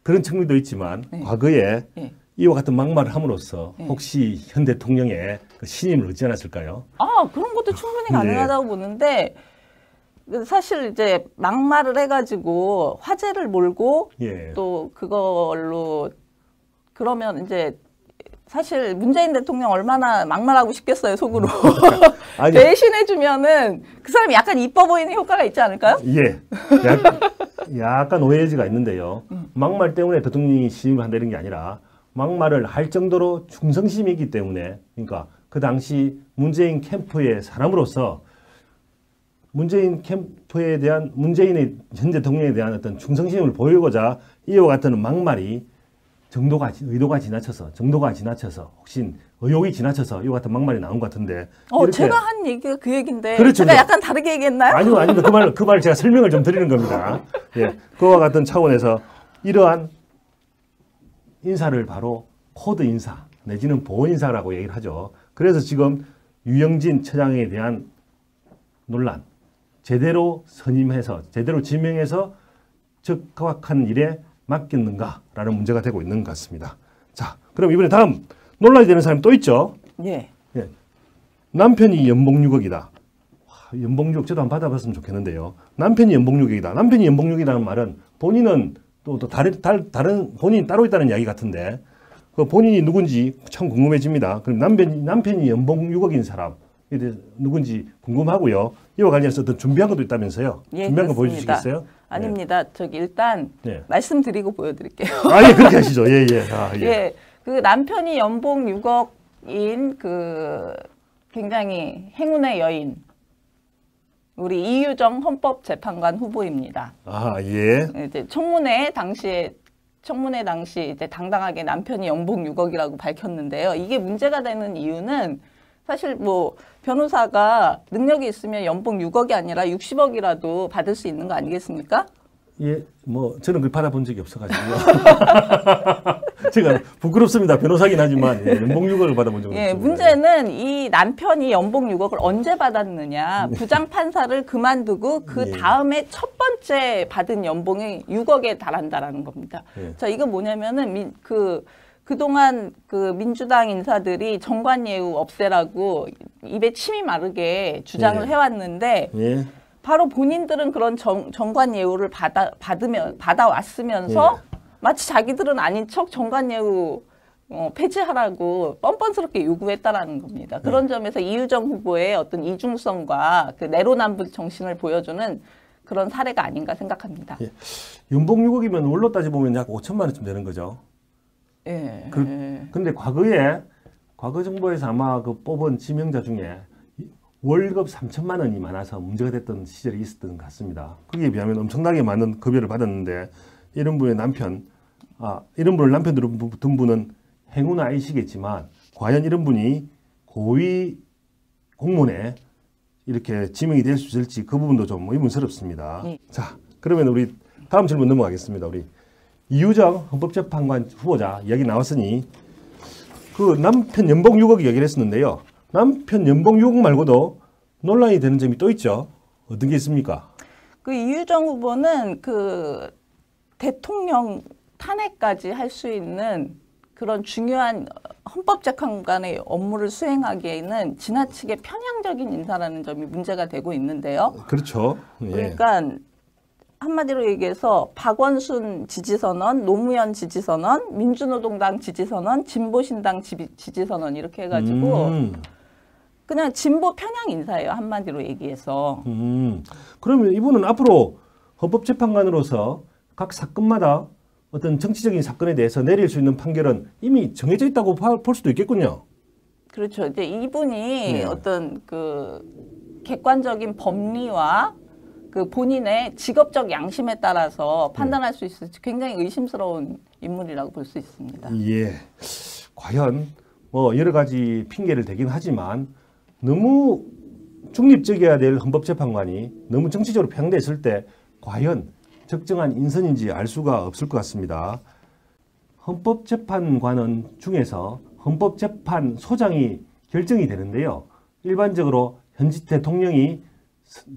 그런 측면도 있지만 네. 과거에 네. 이와 같은 막말을 함으로써 네. 혹시 현 대통령의 그 신임을 얻지 않았을까요? 아, 그런 것도 충분히 가능하다고 보는데 사실 이제 막말을 해가지고 화제를 몰고 예. 또 그걸로 그러면 이제 사실 문재인 대통령 얼마나 막말하고 싶겠어요, 속으로. 아니, 대신해주면은 그 사람이 약간 이뻐 보이는 효과가 있지 않을까요? 예. 약간 오해 여지가 있는데요. 막말 때문에 대통령이 신임을 한다 이런 게 아니라 막말을 할 정도로 충성심이 있기 때문에 그러니까 그 당시 문재인 캠프의 사람으로서 문재인 캠프에 대한 문재인의 현 대통령에 대한 어떤 충성심을 보이고자 이와 같은 막말이 의도가 지나쳐서 혹시 의욕이 지나쳐서 이와 같은 막말이 나온 것 같은데 이렇게 제가 한 얘기가 그 얘기인데 그렇죠. 제가 약간 다르게 얘기했나요? 아니요, 아닙니다. 그 말 제가 설명을 좀 드리는 겁니다. 예, 그와 같은 차원에서 이러한 인사를 바로 코드 인사 내지는 보호 인사라고 얘기를 하죠. 그래서 지금 유영진 처장에 대한 논란, 제대로 선임해서 제대로 지명해서 적합한 일에 맡겼는가라는 문제가 되고 있는 것 같습니다. 자, 그럼 이번에 다음 논란이 되는 사람이 또 있죠. 예. 예. 남편이 연봉 6억이다. 와, 연봉 6억 저도 한번 받아봤으면 좋겠는데요. 남편이 연봉 6억이다. 남편이 연봉 6억이라는 말은 본인은 또 다른 본인이 따로 있다는 이야기 같은데 그 본인이 누군지 참 궁금해집니다. 그럼 남편이 연봉 6억인 사람 누군지 궁금하고요. 이와 관련해서 어떤 준비한 것도 있다면서요. 예, 준비한 거 그렇습니다. 보여주시겠어요? 아닙니다. 저기 일단 네. 말씀드리고 보여드릴게요. 예, 그렇게 하시죠. 예, 예. 아, 예. 예, 그 남편이 연봉 6억인 그 굉장히 행운의 여인 우리 이유정 헌법재판관 후보입니다. 아, 예. 이제 청문회 당시 이제 당당하게 남편이 연봉 6억이라고 밝혔는데요. 이게 문제가 되는 이유는 사실 뭐 변호사가 능력이 있으면 연봉 6억이 아니라 60억이라도 받을 수 있는 거 아니겠습니까? 예, 뭐 저는 그걸 받아본 적이 없어가지고요. 제가 부끄럽습니다. 변호사긴 하지만 예, 연봉 6억을 받아본 적은 예, 없습니다. 문제는 이 남편이 연봉 6억을 언제 받았느냐. 부장 판사를 그만두고 그 예. 다음에 첫 번째 받은 연봉이 6억에 달한다라는 겁니다. 예. 자, 이거 뭐냐면은 그동안 그 민주당 인사들이 정관예우 없애라고 입에 침이 마르게 주장을 예. 해왔는데 예. 바로 본인들은 그런 정관예우를 받아왔으면서 예. 마치 자기들은 아닌 척 정관예우 폐지하라고 뻔뻔스럽게 요구했다라는 겁니다. 그런 점에서 이유정 후보의 어떤 이중성과 그 내로남불 정신을 보여주는 그런 사례가 아닌가 생각합니다. 예. 연봉 6억이면 월로 따져보면 약 5천만 원쯤 되는 거죠. 예. 근데 과거 정부에서 아마 그 뽑은 지명자 중에 월급 3천만 원이 많아서 문제가 됐던 시절이 있었던 것 같습니다. 거기에 비하면 엄청나게 많은 급여를 받았는데 이런 분의 이런 분을 남편으로 둔 분은 행운은 아니시겠지만 과연 이런 분이 고위 공무원에 이렇게 지명이 될 수 있을지 그 부분도 좀 의문스럽습니다. 네. 자, 그러면 우리 다음 질문 넘어가겠습니다. 우리 이유정 헌법재판관 후보자 이야기 나왔으니 그 남편 연봉 6억 얘기를 했었는데요. 남편 연봉 6억 말고도 논란이 되는 점이 또 있죠. 어떤 게 있습니까? 그 이유정 후보는 그 대통령 탄핵까지 할 수 있는 그런 중요한 헌법재판관의 업무를 수행하기에는 지나치게 편향적인 인사라는 점이 문제가 되고 있는데요. 그렇죠. 예. 그러니까 한마디로 얘기해서 박원순 지지선언, 노무현 지지선언, 민주노동당 지지선언, 진보신당 지지선언 이렇게 해가지고 그냥 진보 편향 인사예요. 한마디로 얘기해서. 그러면 이분은 앞으로 헌법재판관으로서 각 사건마다 어떤 정치적인 사건에 대해서 내릴 수 있는 판결은 이미 정해져 있다고 볼 수도 있겠군요. 그렇죠. 이제 이분이 네. 어떤 그 객관적인 법리와 그 본인의 직업적 양심에 따라서 판단할 수 있을지 굉장히 의심스러운 인물이라고 볼 수 있습니다. 예. 과연 뭐 여러 가지 핑계를 대긴 하지만 너무 중립적이어야 될 헌법재판관이 너무 정치적으로 편향됐을 때 과연 적정한 인선인지 알 수가 없을 것 같습니다. 헌법재판관은 중에서 헌법재판소장이 결정이 되는데요. 일반적으로 현직 대통령이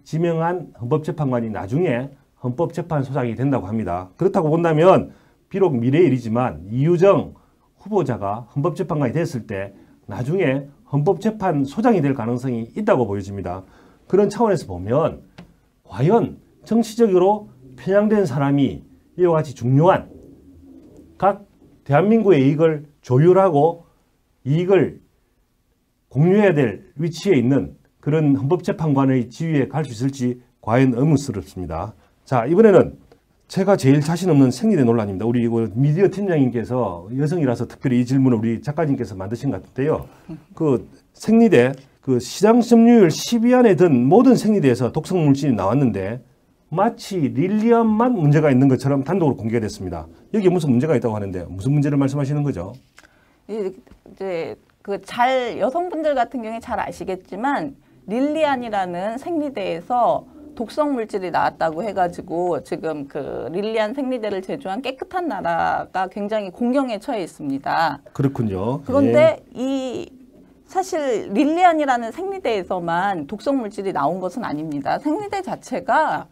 지명한 헌법재판관이 나중에 헌법재판소장이 된다고 합니다. 그렇다고 본다면 비록 미래의 일이지만 이유정 후보자가 헌법재판관이 됐을 때 나중에 헌법재판소장이 될 가능성이 있다고 보여집니다. 그런 차원에서 보면 과연 정치적으로 편향된 사람이 이와 같이 중요한 각 대한민국의 이익을 조율하고 이익을 공유해야 될 위치에 있는 그런 헌법재판관의 지위에 갈 수 있을지 과연 의문스럽습니다. 자, 이번에는 제가 제일 자신 없는 생리대 논란입니다. 우리 미디어 팀장님께서 여성이라서 특별히 이 질문을 우리 작가님께서 만드신 것 같은데요. 그 생리대, 그 시장 점유율 10위 안에 든 모든 생리대에서 독성 물질이 나왔는데 마치 릴리안만 문제가 있는 것처럼 단독으로 공개가 됐습니다. 여기에 무슨 문제가 있다고 하는데 무슨 문제를 말씀하시는 거죠? 이제 여성분들 같은 경우에 잘 아시겠지만 릴리안이라는 생리대에서 독성 물질이 나왔다고 해가지고 지금 그 릴리안 생리대를 제조한 깨끗한 나라가 굉장히 공경에 처해 있습니다. 그렇군요. 그런데 사실 릴리안이라는 생리대에서만 독성 물질이 나온 것은 아닙니다. 생리대 자체가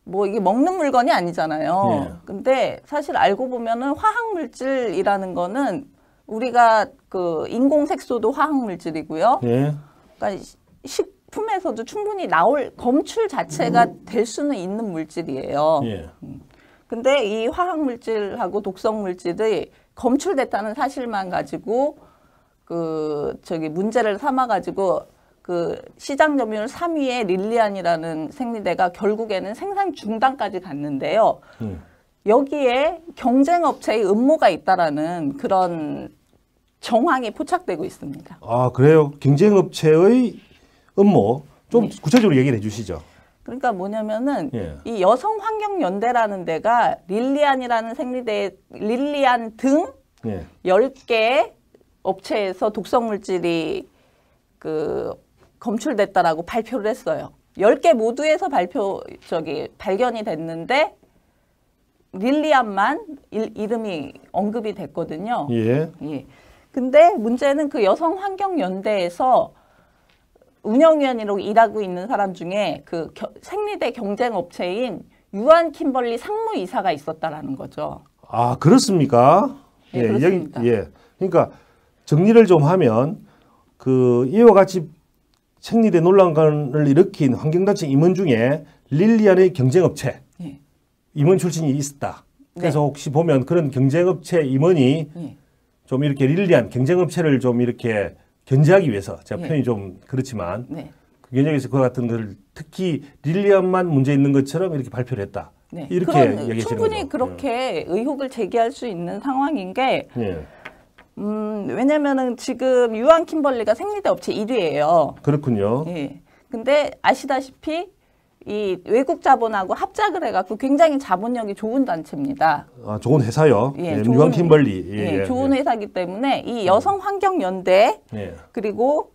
뭐 이게 먹는 물건이 아니잖아요. 근데 사실 알고 보면은 화학 물질이라는 거는 우리가 그 인공 색소도 화학 물질이고요. 그러니까 식품에서도 충분히 나올 검출 자체가 될 수는 있는 물질이에요. 근데 이 화학 물질하고 독성 물질이 검출됐다는 사실만 가지고 문제를 삼아 가지고 그 시장 점유율 3위의 릴리안이라는 생리대가 결국에는 생산 중단까지 갔는데요. 여기에 경쟁업체의 음모가 있다라는 그런 정황이 포착되고 있습니다. 아, 그래요? 경쟁업체의 음모 좀 구체적으로 얘기를 해주시죠. 그러니까 뭐냐면은 이 여성환경연대라는 데가 릴리안이라는 생리대, 릴리안 등 10개 업체에서 독성 물질이 검출됐다라고 발표를 했어요. 10개 모두에서 발견이 됐는데 릴리안만 이름이 언급이 됐거든요. 근데 문제는 그 여성환경연대에서 운영위원으로 일하고 있는 사람 중에 그 생리대 경쟁업체인 유한 킴벌리 상무이사가 있었다라는 거죠. 아, 그렇습니까? 그렇습니다. 그러니까 정리를 좀 하면 이와 같이 생리대 논란을 일으킨 환경단체 임원 중에 릴리안의 경쟁업체 임원 출신이 있었다. 그래서 혹시 보면 그런 경쟁업체 임원이 좀 이렇게 릴리안 경쟁업체를 좀 이렇게 견제하기 위해서 제가 표현이 좀 그렇지만 견제하기 위해서 그와 같은 것을 특히 릴리안만 문제 있는 것처럼 이렇게 발표를 했다. 이렇게 얘기하시는 거죠. 충분히 그렇게 의혹을 제기할 수 있는 상황인 게 왜냐면은 지금 유한 킴벌리가 생리대 업체 1위예요. 그렇군요. 근데 아시다시피 이 외국 자본하고 합작을 해갖고 굉장히 자본력이 좋은 단체입니다. 아, 좋은 회사요. 유한 킴벌리. 좋은 회사이기 때문에 이 여성환경연대 그리고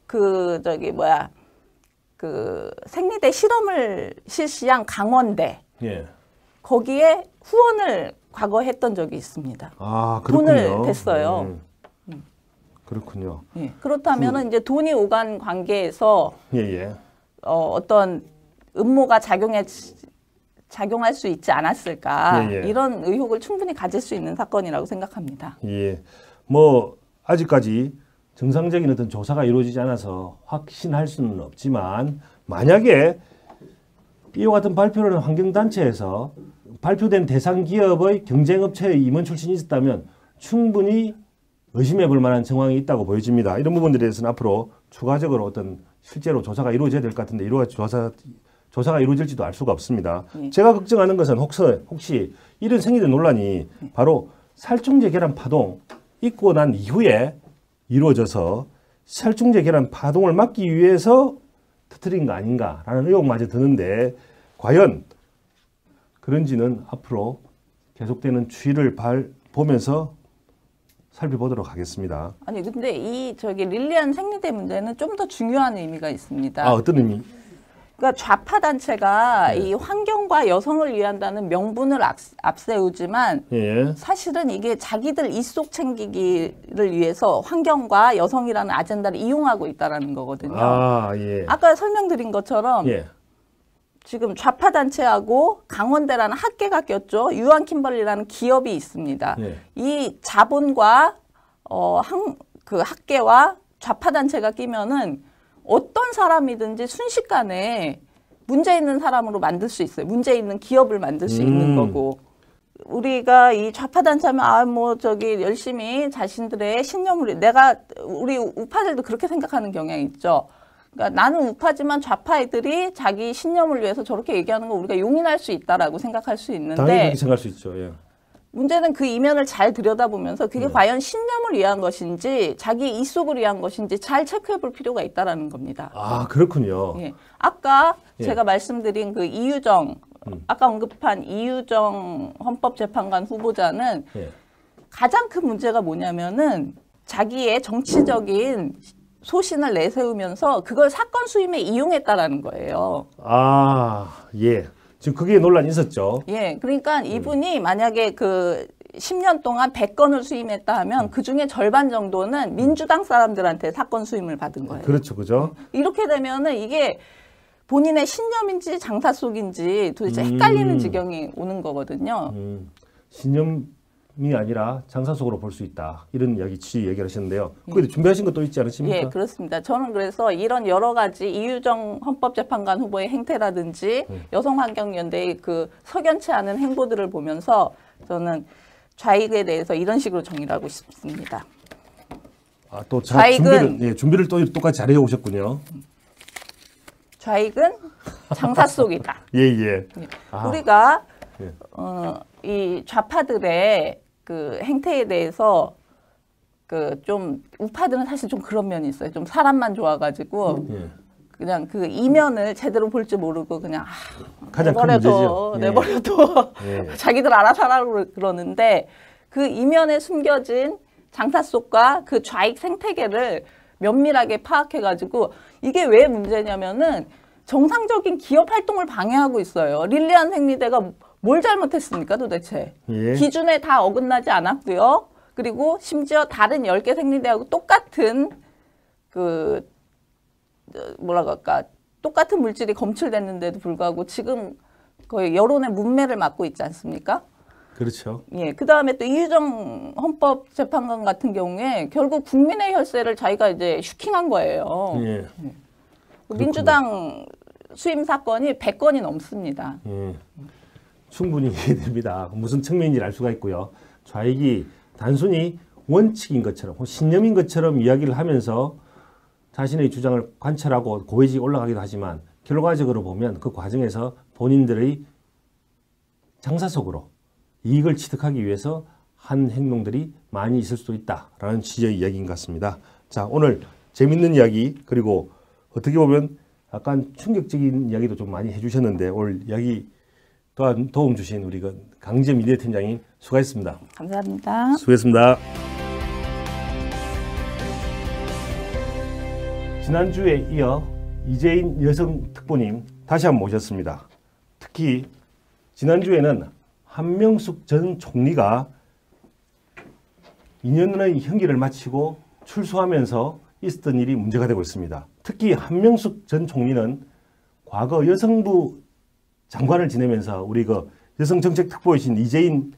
생리대 실험을 실시한 강원대 거기에 후원을 과거에 했던 적이 있습니다. 아, 그렇군요. 돈을 댔어요. 그렇군요. 그렇다면은 이제 돈이 오간 관계에서 어떤 음모가 작용할 수 있지 않았을까 이런 의혹을 충분히 가질 수 있는 사건이라고 생각합니다. 뭐 아직까지 정상적인 어떤 조사가 이루어지지 않아서 확신할 수는 없지만 만약에 이와 같은 발표를 하는 환경단체에서 발표된 대상 기업의 경쟁업체의 임원 출신이 있었다면 충분히 의심해 볼 만한 정황이 있다고 보여집니다. 이런 부분들에 대해서는 앞으로 추가적으로 어떤 실제로 조사가 이루어져야 될 것 같은데 조사가 이루어질지도 알 수가 없습니다. 제가 걱정하는 것은 혹시 이런 생리대 논란이 바로 살충제 계란 파동 있고 난 이후에 이루어져서 살충제 계란 파동을 막기 위해서 터뜨린 거 아닌가라는 의혹마저 드는데 과연 그런지는 앞으로 계속되는 추이를 보면서 살펴보도록 하겠습니다. 아니 근데 릴리안 생리대 문제는 좀 더 중요한 의미가 있습니다. 아, 어떤 의미? 그러니까 좌파 단체가 이 환경과 여성을 위한다는 명분을 앞세우지만 사실은 이게 자기들 입속 챙기기를 위해서 환경과 여성이라는 아젠다를 이용하고 있다라는 거거든요. 아까 설명드린 것처럼 지금 좌파 단체하고 강원대라는 학계가 꼈죠. 유한 킴벌리라는 기업이 있습니다. 예. 이 자본과 그 학계와 좌파 단체가 끼면은 어떤 사람이든지 순식간에 문제 있는 사람으로 만들 수 있어요. 문제 있는 기업을 만들 수 있는 거고. 우리가 이 좌파 단체하면 열심히 자신들의 신념을 우리 우파들도 그렇게 생각하는 경향이 있죠. 그러니까 나는 우파지만 좌파 애들이 자기 신념을 위해서 저렇게 얘기하는 거 우리가 용인할 수 있다라고 생각할 수 있는데 당연히 그렇게 생각할 수 있죠. 예. 문제는 그 이면을 잘 들여다보면서 그게 과연 신념을 위한 것인지 자기 이속을 위한 것인지 잘 체크해 볼 필요가 있다라는 겁니다. 아, 그렇군요. 예. 아까 예. 제가 말씀드린 그 이유정 아까 언급한 이유정 헌법재판관 후보자는 예. 가장 큰 문제가 뭐냐면은 자기의 정치적인 소신을 내세우면서 그걸 사건 수임에 이용했다라는 거예요. 아, 예. 지금 그게 논란이 있었죠. 예, 그러니까 이분이 만약에 그 10년 동안 100건을 수임했다 하면 그 중에 절반 정도는 민주당 사람들한테 사건 수임을 받은 거예요. 그렇죠, 그죠? 이렇게 되면은 이게 본인의 신념인지 장사 속인지 도대체 헷갈리는 지경이 오는 거거든요. 신념이 아니라 장사 속으로 볼 수 있다. 이런 얘기를 하셨는데요. 그런데 준비하신 것도 있지 않으십니까? 예, 그렇습니다. 저는 그래서 이런 여러 가지 이유정 헌법재판관 후보의 행태라든지 여성환경연대의 그 석연치 않은 행보들을 보면서 저는 좌익에 대해서 이런 식으로 정의를 하고 싶습니다. 아, 또 좌익은 준비를 또 똑같이 잘해 오셨군요. 좌익은 장사 속이다. 예, 예. 아, 우리가 예. 이 좌파들의 그 행태에 대해서 그 좀 우파들은 사실 좀 그런 면이 있어요. 좀 사람만 좋아가지고 예. 그냥 그 이면을 제대로 볼 줄 모르고 그냥 가장 큰 문제죠. 예. 내버려둬 예. 자기들 알아서 하라고 그러는데 그 이면에 숨겨진 장사 속과 그 좌익 생태계를 면밀하게 파악해가지고 이게 왜 문제냐면은 정상적인 기업 활동을 방해하고 있어요. 릴리안 생리대가 뭘 잘못했습니까 도대체? 예. 기준에 다 어긋나지 않았고요. 그리고 심지어 다른 10개 생리대하고 똑같은 그 뭐라고 할까 똑같은 물질이 검출됐는데도 불구하고 지금 거의 여론의 문매를 맞고 있지 않습니까? 그렇죠. 예, 그 다음에 또 이유정 헌법재판관 같은 경우에 결국 국민의 혈세를 자기가 이제 슈킹한 거예요. 예. 민주당 수임 사건이 100건이 넘습니다. 예. 충분히 이해됩니다. 무슨 측면인지 알 수가 있고요. 좌익이 단순히 원칙인 것처럼 신념인 것처럼 이야기를 하면서 자신의 주장을 관철하고 고위직에 올라가기도 하지만 결과적으로 보면 그 과정에서 본인들의 장사 속으로 이익을 취득하기 위해서 한 행동들이 많이 있을 수도 있다라는 취지의 이야기인 것 같습니다. 자, 오늘 재밌는 이야기 그리고 어떻게 보면 약간 충격적인 이야기도 좀 많이 해주셨는데 오늘 이야기 또한 도움 주신 우리 강지연 미디어팀장님 수고하셨습니다. 감사합니다. 수고했습니다. 지난주에 이어 이재인 여성특보님 다시 한번 모셨습니다. 특히 지난주에는 한명숙 전 총리가 2년의 형기를 마치고 출소하면서 있었던 일이 문제가 되고 있습니다. 특히 한명숙 전 총리는 과거 여성부 장관을 지내면서 우리 여성정책특보이신 이재인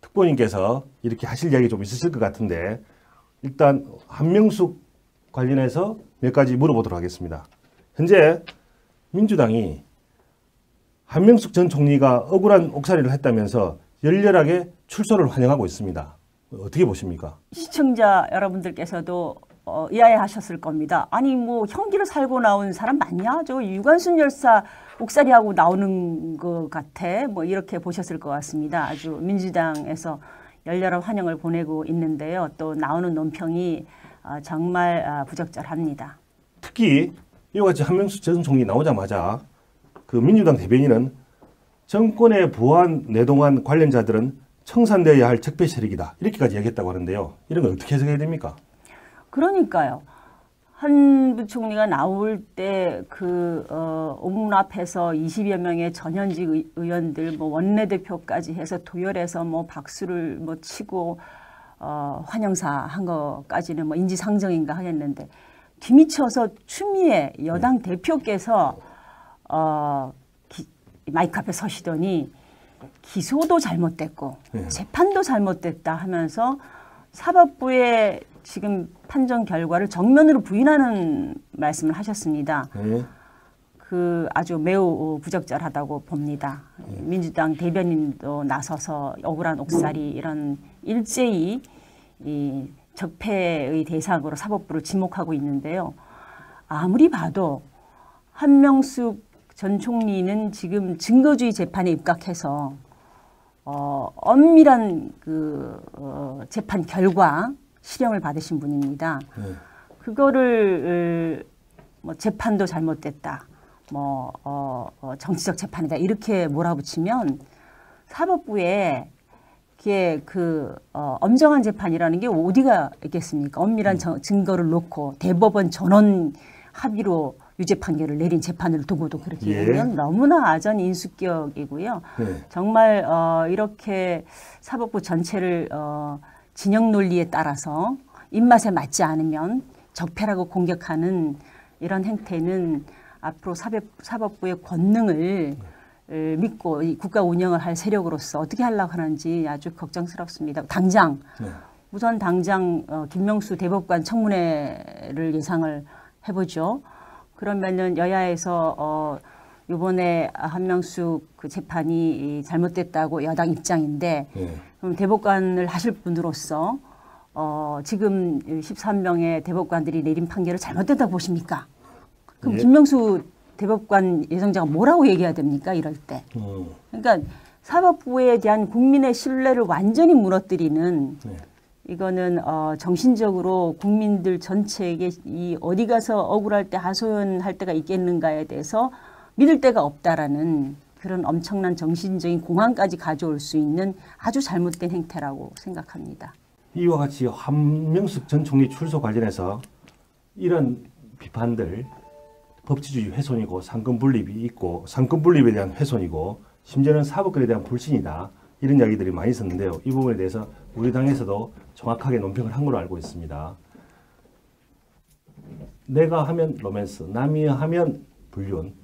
특보님께서 이렇게 하실 이야기 좀 있으실 것 같은데 일단 한명숙 관련해서 몇 가지 물어보도록 하겠습니다. 현재 민주당이 한명숙 전 총리가 억울한 옥살이를 했다면서 열렬하게 출소를 환영하고 있습니다. 어떻게 보십니까? 시청자 여러분들께서도 이해하셨을 겁니다. 아니 뭐 형기를 살고 나온 사람 맞냐? 저 유관순 열사 옥살이하고 나오는 것 같아. 뭐 이렇게 보셨을 것 같습니다. 아주 민주당에서 열렬한 환영을 보내고 있는데요. 또 나오는 논평이 정말 부적절합니다. 특히 이와 같이 한명숙 전 총리 나오자마자 그 민주당 대변인은 정권에 부한 내동한 관련자들은 청산되어야 할 적폐 세력이다. 이렇게까지 얘기했다고 하는데요. 이런 건 어떻게 해석해야 됩니까? 그러니까요. 한 부총리가 나올 때 그 옥문 앞에서 20여 명의 전현직 의원들 뭐 원내대표까지 해서 도열해서 뭐 박수를 뭐 치고 환영사 한 것까지는 뭐 인지상정인가 하겠는데 뒤미쳐서 추미애 여당 대표께서 마이크 앞에 서시더니 기소도 잘못됐고 재판도 잘못됐다 하면서 사법부의 지금 판정 결과를 정면으로 부인하는 말씀을 하셨습니다. 그 아주 매우 부적절하다고 봅니다. 민주당 대변인도 나서서 억울한 옥살이 이런 일제히 이 적폐의 대상으로 사법부를 지목하고 있는데요. 아무리 봐도 한명숙 전 총리는 지금 증거주의 재판에 입각해서 엄밀한 재판 결과 실형을 받으신 분입니다. 그거를 뭐 재판도 잘못됐다, 뭐 정치적 재판이다 이렇게 몰아붙이면 사법부에 이게 엄정한 재판이라는 게 어디가 있겠습니까? 엄밀한 증거를 놓고 대법원 전원 합의로 유죄 판결을 내린 재판을 두고도 그렇게 보면 너무나 아전 인수격이고요. 정말 이렇게 사법부 전체를 진영 논리에 따라서 입맛에 맞지 않으면 적폐라고 공격하는 이런 행태는 앞으로 사법부의 권능을 믿고 이 국가 운영을 할 세력으로서 어떻게 하려고 하는지 아주 걱정스럽습니다. 우선 당장 김명수 대법관 청문회를 예상을 해보죠. 그러면은 여야에서 이번에 한명숙 그 재판이 잘못됐다고 여당 입장인데 그럼 대법관을 하실 분으로서 지금 13명의 대법관들이 내린 판결을 잘못됐다고 보십니까? 그럼 김명수 대법관 예정자가 뭐라고 얘기해야 됩니까? 이럴 때. 그러니까 사법부에 대한 국민의 신뢰를 완전히 무너뜨리는 이거는 정신적으로 국민들 전체에게 이 어디 가서 억울할 때 하소연할 때가 있겠는가에 대해서 믿을 데가 없다라는 그런 엄청난 정신적인 공황까지 가져올 수 있는 아주 잘못된 행태라고 생각합니다. 이와 같이 한명숙 전 총리 출소 관련해서 이런 비판들 법치주의 훼손이고 상권 분립이 있고 상권 분립에 대한 훼손이고 심지어는 사법권에 대한 불신이다. 이런 이야기들이 많이 있었는데요. 이 부분에 대해서 우리 당에서도 정확하게 논평을 한 걸로 알고 있습니다. 내가 하면 로맨스, 남이 하면 불륜.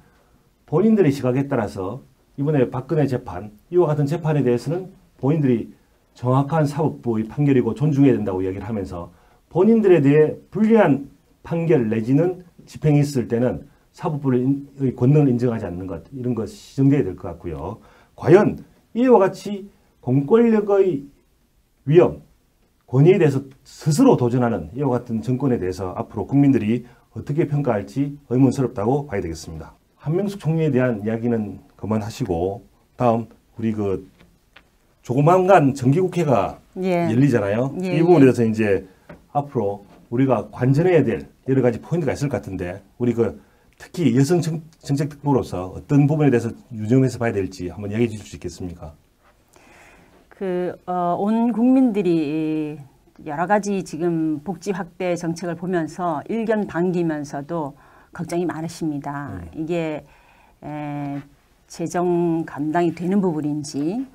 본인들의 시각에 따라서 이번에 박근혜 재판, 이와 같은 재판에 대해서는 본인들이 정확한 사법부의 판결이고 존중해야 된다고 이야기를 하면서 본인들에 대해 불리한 판결 내지는 집행이 있을 때는 사법부의 권능을 인정하지 않는 것, 이런 것이 시정돼야 될 것 같고요. 과연 이와 같이 공권력의 위험, 권위에 대해서 스스로 도전하는 이와 같은 정권에 대해서 앞으로 국민들이 어떻게 평가할지 의문스럽다고 봐야 되겠습니다. 한명숙 총리에 대한 이야기는 그만하시고 다음 우리 조그만간 정기국회가 열리잖아요. 이 부분에 대해서 이제 앞으로 우리가 관전해야 될 여러 가지 포인트가 있을 것 같은데 우리 특히 여성 정책특보로서 어떤 부분에 대해서 유념해서 봐야 될지 한번 이야기해 주실 수 있겠습니까? 온 국민들이 여러 가지 지금 복지 확대 정책을 보면서 일견 반기면서도 걱정이 많으십니다. 이게 재정 감당이 되는 부분인지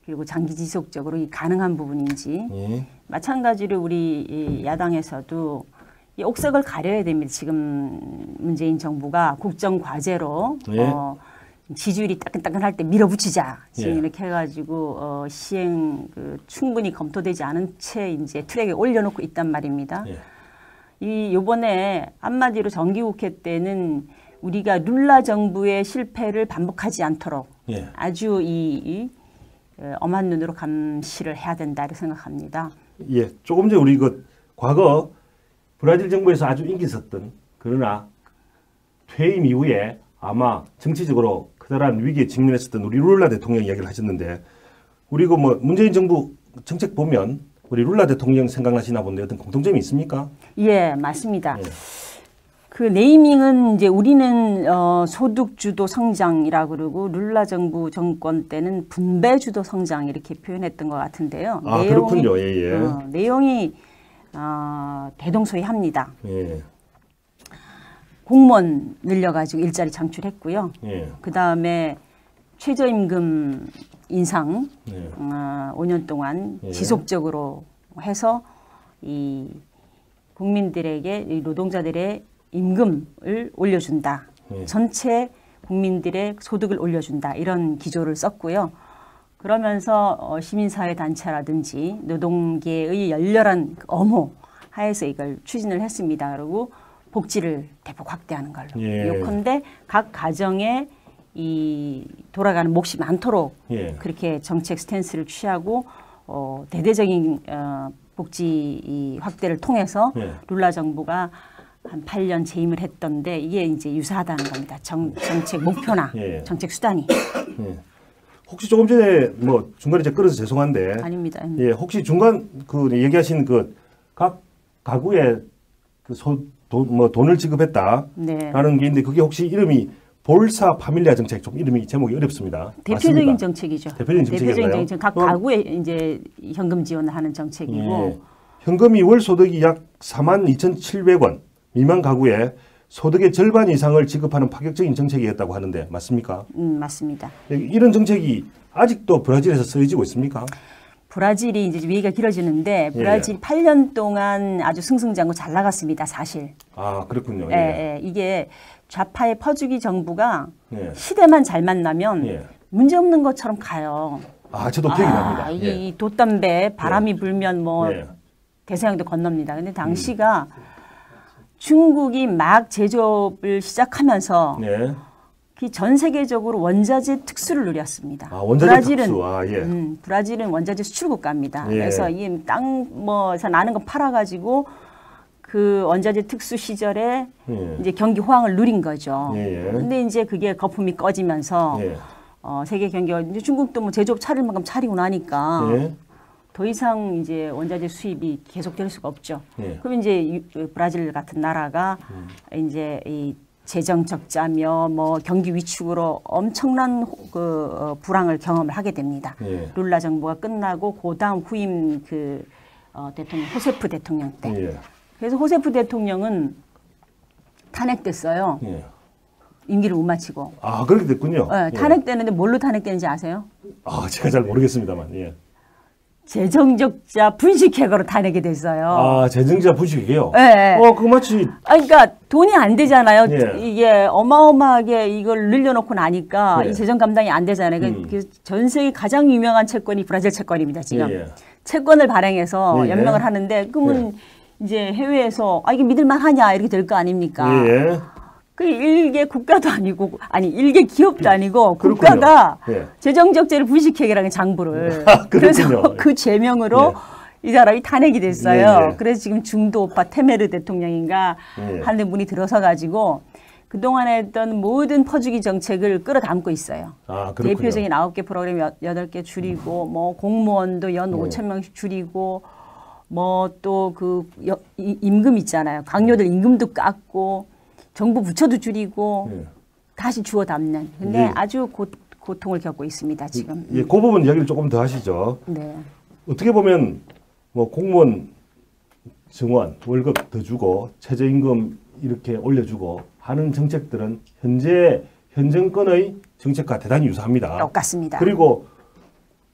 그리고 장기 지속적으로 가능한 부분인지 마찬가지로 우리 야당에서도 이 옥석을 가려야 됩니다. 지금 문재인 정부가 국정 과제로 지지율이 따끈따끈할 때 밀어붙이자 지금 이렇게 해가지고 시행 충분히 검토되지 않은 채 이제 트랙에 올려놓고 있단 말입니다. 요번에 한마디로 정기국회 때는 우리가 룰라 정부의 실패를 반복하지 않도록 아주 엄한 눈으로 감시를 해야 된다 이렇게 생각합니다. 조금 전에 우리 과거 브라질 정부에서 아주 인기 있었던 그러나 퇴임 이후에 아마 정치적으로 커다란 위기에 직면했었던 우리 룰라 대통령 이야기를 하셨는데 우리 문재인 정부 정책 보면 우리 룰라 대통령 생각나시나 본데 어떤 공통점이 있습니까? 예, 맞습니다. 그 네이밍은 이제 우리는 소득주도 성장이라고 그러고 룰라 정부 정권 때는 분배주도 성장 이렇게 표현했던 것 같은데요. 내용이, 그렇군요. 내용이 대동소이합니다. 공무원 늘려가지고 일자리 창출했고요. 그 다음에 최저임금 인상 5년 동안 지속적으로 해서 이 국민들에게 이 노동자들의 임금을 올려준다. 전체 국민들의 소득을 올려준다 이런 기조를 썼고요. 그러면서 시민사회 단체라든지 노동계의 열렬한 엄호 하에서 이걸 추진을 했습니다. 그리고 복지를 대폭 확대하는 걸로. 예. 요컨대 각 가정에 이 돌아가는 몫이 많도록 예. 그렇게 정책 스탠스를 취하고 대대적인 복지 이 확대를 통해서 예. 룰라 정부가 한 8년 재임을 했던데 이게 이제 유사하다는 겁니다. 정책 목표나 예. 정책 수단이 예. 혹시 조금 전에 뭐 중간에 제가 끌어서 죄송한데 아닙니다. 예, 혹시 중간 그 얘기하신 그 각 가구에 그 돈을 지급했다라는 네. 게 있는데 그게 혹시 이름이 볼사 파밀리아 정책 좀 이름이 제목이 어렵습니다. 대표적인 맞습니까? 정책이죠. 대표적인 정책인가요? 정책. 각 가구에 이제 현금 지원을 하는 정책이고 예. 현금이 월 소득이 약 42,700원 미만 가구에 소득의 절반 이상을 지급하는 파격적인 정책이었다고 하는데 맞습니까? 맞습니다. 이런 정책이 아직도 브라질에서 쓰여지고 있습니까? 브라질이 이제 얘기가 길어지는데 브라질 8년 동안 아주 승승장구 잘 나갔습니다. 사실. 아 그렇군요. 예, 예. 이게 좌파의 퍼주기 정부가 예. 시대만 잘 만나면 예. 문제 없는 것처럼 가요. 아 저도 기억이 납니다. 이게 예. 이 돛담배 바람이 불면 뭐 예. 대서양도 건넙니다. 근데 당시가 중국이 막 제조업을 시작하면서 예. 전 세계적으로 원자재 특수를 누렸습니다. 아 원자재 특수. 아 예. 브라질은 원자재 수출 국가입니다. 예. 그래서 이 땅 뭐에서 나는 거 팔아가지고 그 원자재 특수 시절에 예. 이제 경기 호황을 누린 거죠. 예. 근데 이제 그게 거품이 꺼지면서 예. 세계 경기가 이제 중국도 뭐 제조업 차릴 만큼 차리고 나니까 예. 더 이상 이제 원자재 수입이 계속될 수가 없죠. 예. 그럼 이제 브라질 같은 나라가 이제 이 재정 적자며 뭐 경기 위축으로 엄청난 불황을 경험을 하게 됩니다. 예. 룰라 정부가 끝나고 그다음 후임 대통령 호세프 대통령 때. 예. 그래서 호세프 대통령은 탄핵됐어요. 예. 임기를 못 마치고. 아 그렇게 됐군요. 네, 탄핵되는데 뭘로 탄핵되는지 아세요? 아 제가 잘 모르겠습니다만. 예. 재정적자 분식회계로 탄핵이 됐어요. 아 재정자 부식이요. 네. 그거 마치. 그러니까 돈이 안 되잖아요. 예. 이게 어마어마하게 이걸 늘려놓고 나니까 예. 이 재정 감당이 안 되잖아요. 전 세계 가장 유명한 채권이 브라질 채권입니다. 지금 예. 채권을 발행해서 예. 연명을 하는데 그러면 이제 해외에서 이게 믿을만하냐 이렇게 될 거 아닙니까? 예. 그 일개 국가도 아니고 일개 기업도 아니고 그렇군요. 국가가 예. 재정적자를 분식회계라는 장부를 그렇군요. 그래서 그 제명으로 이 사람이 탄핵이 됐어요. 예, 예. 그래서 지금 중도 오빠 테메르 대통령인가 예. 하는데 문이 들어서 가지고 그동안에 했던 모든 퍼주기 정책을 끌어담고 있어요. 아 그렇군요. 대표적인 9개 프로그램 8개 줄이고 뭐 공무원도 연 5천 명씩 줄이고 뭐 또 그 임금 있잖아요. 강요들 임금도 깎고 정부 부처도 줄이고 예. 다시 주워 담는. 근데 예. 아주 고통을 겪고 있습니다 지금. 예, 그 부분 이야기를 조금 더 하시죠. 네. 어떻게 보면 뭐 공무원 정원 월급 더 주고 최저임금 이렇게 올려주고 하는 정책들은 현 정권의 정책과 대단히 유사합니다. 똑같습니다. 그리고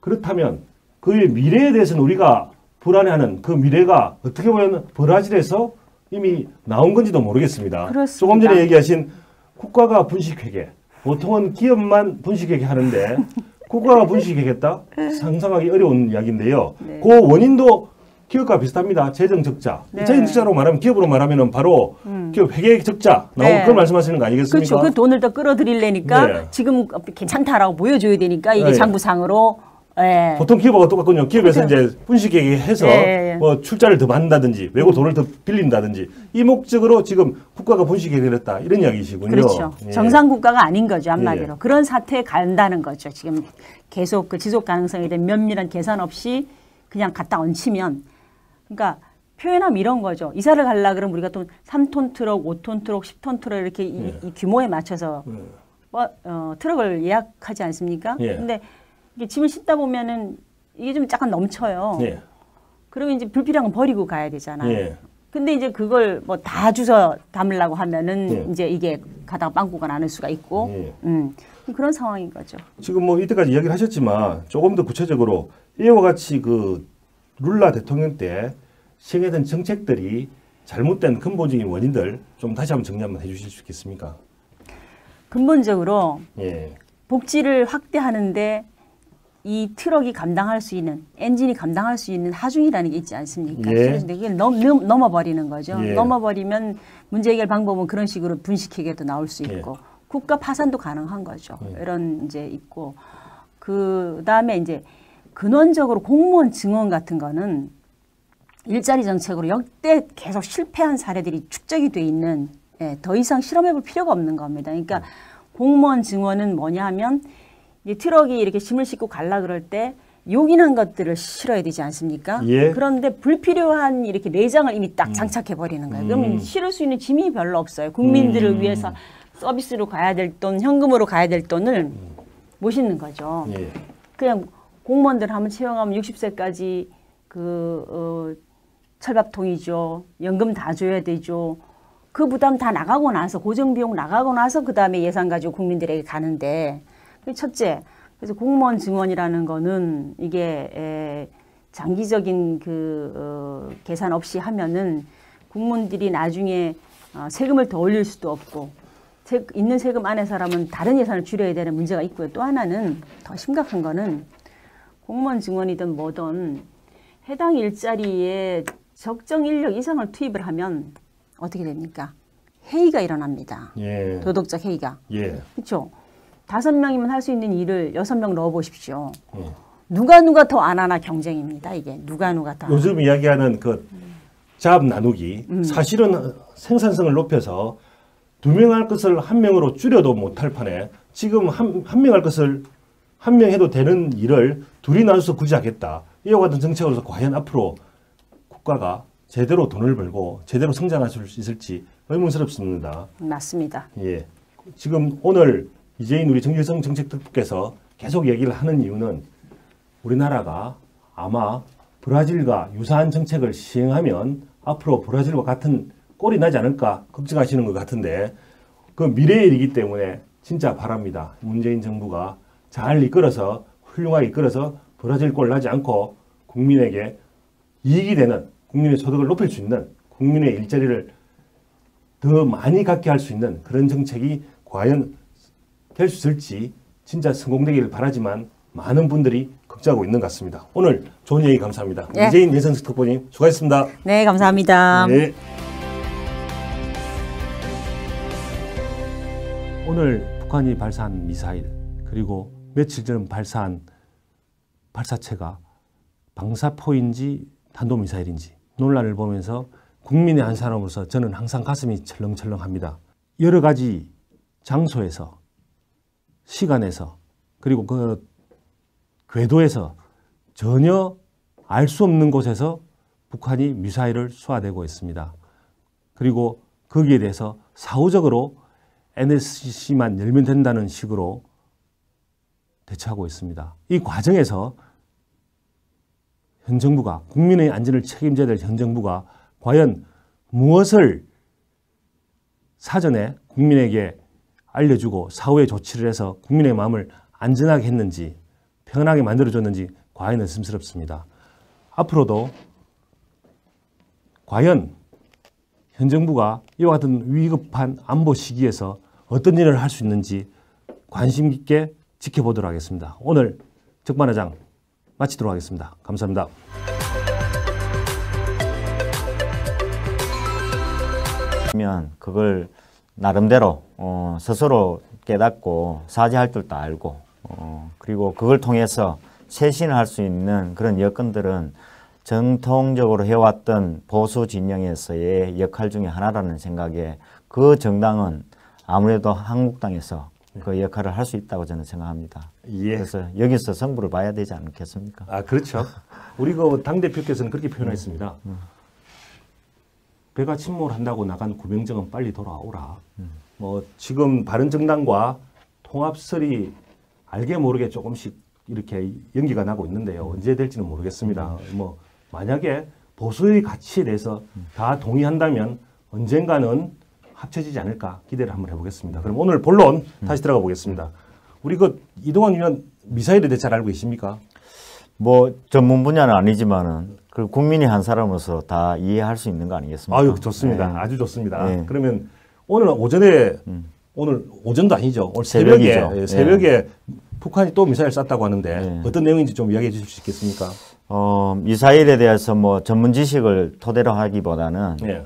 그렇다면 그의 미래에 대해서는 우리가 불안해하는 그 미래가 어떻게 보면 브라질에서 이미 나온 건지도 모르겠습니다. 그렇습니다. 조금 전에 얘기하신 국가가 분식회계. 보통은 기업만 분식회계 하는데 국가가 분식회계했다? 상상하기 어려운 이야기인데요. 네. 그 원인도 기업과 비슷합니다. 재정 적자. 네. 재정 적자로 말하면 기업으로 말하면 바로 기업 회계 적자 나오고 네. 그걸 말씀하시는 거 아니겠습니까? 그렇죠. 그 돈을 더 끌어들이려니까 네. 지금 괜찮다라고 보여줘야 되니까 이게 네. 장부상으로. 예. 보통 기업하고 똑같군요. 기업에서 이제 분식회계해서 예. 뭐 출자를 더 받는다든지 외국 돈을 더 빌린다든지 이 목적으로 지금 국가가 분식회계를 했다 이런 이야기시군요. 그렇죠. 예. 정상 국가가 아닌 거죠 한마디로. 예. 그런 사태에 간다는 거죠. 지금 계속 그 지속 가능성에 대한 면밀한 계산 없이 그냥 갖다 얹히면, 그러니까 표현하면 이런 거죠. 이사를 가려 그러면 우리가 또 3톤 트럭, 5톤 트럭, 10톤 트럭 이렇게 이 규모에 맞춰서 트럭을 예약하지 않습니까? 예. 근데 이게 짐을 싣다 보면은 이게 좀 약간 넘쳐요. 예. 그러면 이제 불필요한 건 버리고 가야 되잖아요. 예. 근데 이제 그걸 뭐 다 주워 담으려고 하면은 예. 이제 이게 가다가 빵꾸가 나는 수가 있고, 예. 그런 상황인 거죠. 지금 뭐 이때까지 이야기를 하셨지만 조금 더 구체적으로 이와 같이 그 룰라 대통령 때 시행했던 정책들이 잘못된 근본적인 원인들 좀 다시 한번 정리 한번 해주실 수 있겠습니까? 근본적으로 예. 복지를 확대하는데 이 트럭이 감당할 수 있는, 엔진이 감당할 수 있는 하중이라는 게 있지 않습니까? 예. 그래서 그게 넘어버리는 거죠. 예. 넘어버리면 문제 해결 방법은 그런 식으로 분식회계도 나올 수 있고 예. 국가 파산도 가능한 거죠. 예. 이런 이제 있고 그 다음에 이제 근원적으로 공무원 증원 같은 거는 일자리 정책으로 역대 계속 실패한 사례들이 축적이 돼 있는 더 이상 실험해볼 필요가 없는 겁니다. 그러니까 공무원 증원은 뭐냐 하면 이 트럭이 이렇게 짐을 싣고 갈라 그럴 때 요긴한 것들을 실어야 되지 않습니까? 예. 그런데 불필요한 이렇게 내장을 이미 딱 장착해 버리는 거예요. 그러면 실을 수 있는 짐이 별로 없어요. 국민들을 위해서 서비스로 가야 될 돈, 현금으로 가야 될 돈을 못 싣는 거죠. 예. 그냥 공무원들 한번 채용하면 60세까지 철밥통이죠. 연금 다 줘야 되죠. 그 부담 다 나가고 나서 고정비용 나가고 나서 그 다음에 예산 가지고 국민들에게 가는데 첫째, 그래서 공무원 증원이라는 거는 이게 장기적인 계산 없이 하면은 국민들이 나중에 세금을 더 올릴 수도 없고 있는 세금 안에서라면 다른 예산을 줄여야 되는 문제가 있고요. 또 하나는 더 심각한 거는 공무원 증원이든 뭐든 해당 일자리에 적정 인력 이상을 투입을 하면 어떻게 됩니까? 해이가 일어납니다. 예. 도덕적 해이가. 예. 그렇죠? 5명이면 할 수 있는 일을 6명 넣어보십시오. 예. 누가 더 안 하나 경쟁입니다. 이게 누가 더. 요즘 이야기하는 그 잡 나누기 사실은 생산성을 높여서 2명 할 것을 1명으로 줄여도 못할 판에 지금 한 명 할 것을 1명 해도 되는 일을 둘이 나눠서 굳이 하겠다. 이와 같은 정책으로서 과연 앞으로 국가가 제대로 돈을 벌고 제대로 성장할 수 있을지 의문스럽습니다. 맞습니다. 예. 지금 오늘 이재인 우리 정일성 정책특보께서 계속 얘기를 하는 이유는 우리나라가 아마 브라질과 유사한 정책을 시행하면 앞으로 브라질과 같은 꼴이 나지 않을까 걱정하시는 것 같은데 그 미래의 일이기 때문에 진짜 바랍니다. 문재인 정부가 잘 이끌어서 훌륭하게 이끌어서 브라질 꼴 나지 않고 국민에게 이익이 되는 국민의 소득을 높일 수 있는 국민의 일자리를 더 많이 갖게 할 수 있는 그런 정책이 과연 될 수 있을지 진짜 성공되기를 바라지만 많은 분들이 걱정하고 있는 것 같습니다. 오늘 좋은 얘기 감사합니다. 예. 이재인 예선석 특보님 수고하셨습니다. 네, 감사합니다. 네. 오늘 북한이 발사한 미사일 그리고 며칠 전 발사한 발사체가 방사포인지 탄도미사일인지 논란을 보면서 국민의 한 사람으로서 저는 항상 가슴이 철렁철렁합니다. 여러 가지 장소에서 시간에서 그리고 그 궤도에서 전혀 알 수 없는 곳에서 북한이 미사일을 쏘아대고 있습니다. 그리고 거기에 대해서 사후적으로 NSC만 열면 된다는 식으로 대처하고 있습니다. 이 과정에서 현 정부가 국민의 안전을 책임져야 될 현 정부가 과연 무엇을 사전에 국민에게 알려주고 사후에 조치를 해서 국민의 마음을 안전하게 했는지 편하게 만들어줬는지 과연 의심스럽습니다. 앞으로도 과연 현 정부가 이와 같은 위급한 안보 시기에서 어떤 일을 할 수 있는지 관심 있게 지켜보도록 하겠습니다. 오늘 적반하장 마치도록 하겠습니다. 감사합니다. 면 그걸 나름대로 스스로 깨닫고 사죄할 줄도 알고 그리고 그걸 통해서 쇄신을 할 수 있는 그런 여건들은 전통적으로 해왔던 보수 진영에서의 역할 중에 하나라는 생각에 그 정당은 아무래도 한국당에서 그 역할을 할 수 있다고 저는 생각합니다. 예. 그래서 여기서 승부를 봐야 되지 않겠습니까? 아, 그렇죠. 우리 그 당대표께서는 그렇게 표현했습니다. 배가 침몰한다고 나간 구병정은 빨리 돌아오라. 뭐 지금 바른정당과 통합설이 알게 모르게 조금씩 이렇게 연기가 나고 있는데요. 언제 될지는 모르겠습니다. 뭐 만약에 보수의 가치에 대해서 다 동의한다면 언젠가는 합쳐지지 않을까 기대를 한번 해보겠습니다. 그럼 오늘 본론 다시 들어가 보겠습니다. 우리 그 이동환 위원 미사일에 대해 잘 알고 계십니까? 뭐 전문 분야는 아니지만은 그 국민이 한 사람으로서 다 이해할 수 있는 거 아니겠습니까? 아유, 좋습니다. 네. 아주 좋습니다. 네. 그러면 오늘 오전에 오늘 오전도 아니죠. 오늘 새벽이죠. 새벽에 북한이 또 미사일 쐈다고 하는데 네. 어떤 내용인지 좀 이야기해 주실 수 있겠습니까? 미사일에 대해서 뭐 전문 지식을 토대로 하기보다는 예.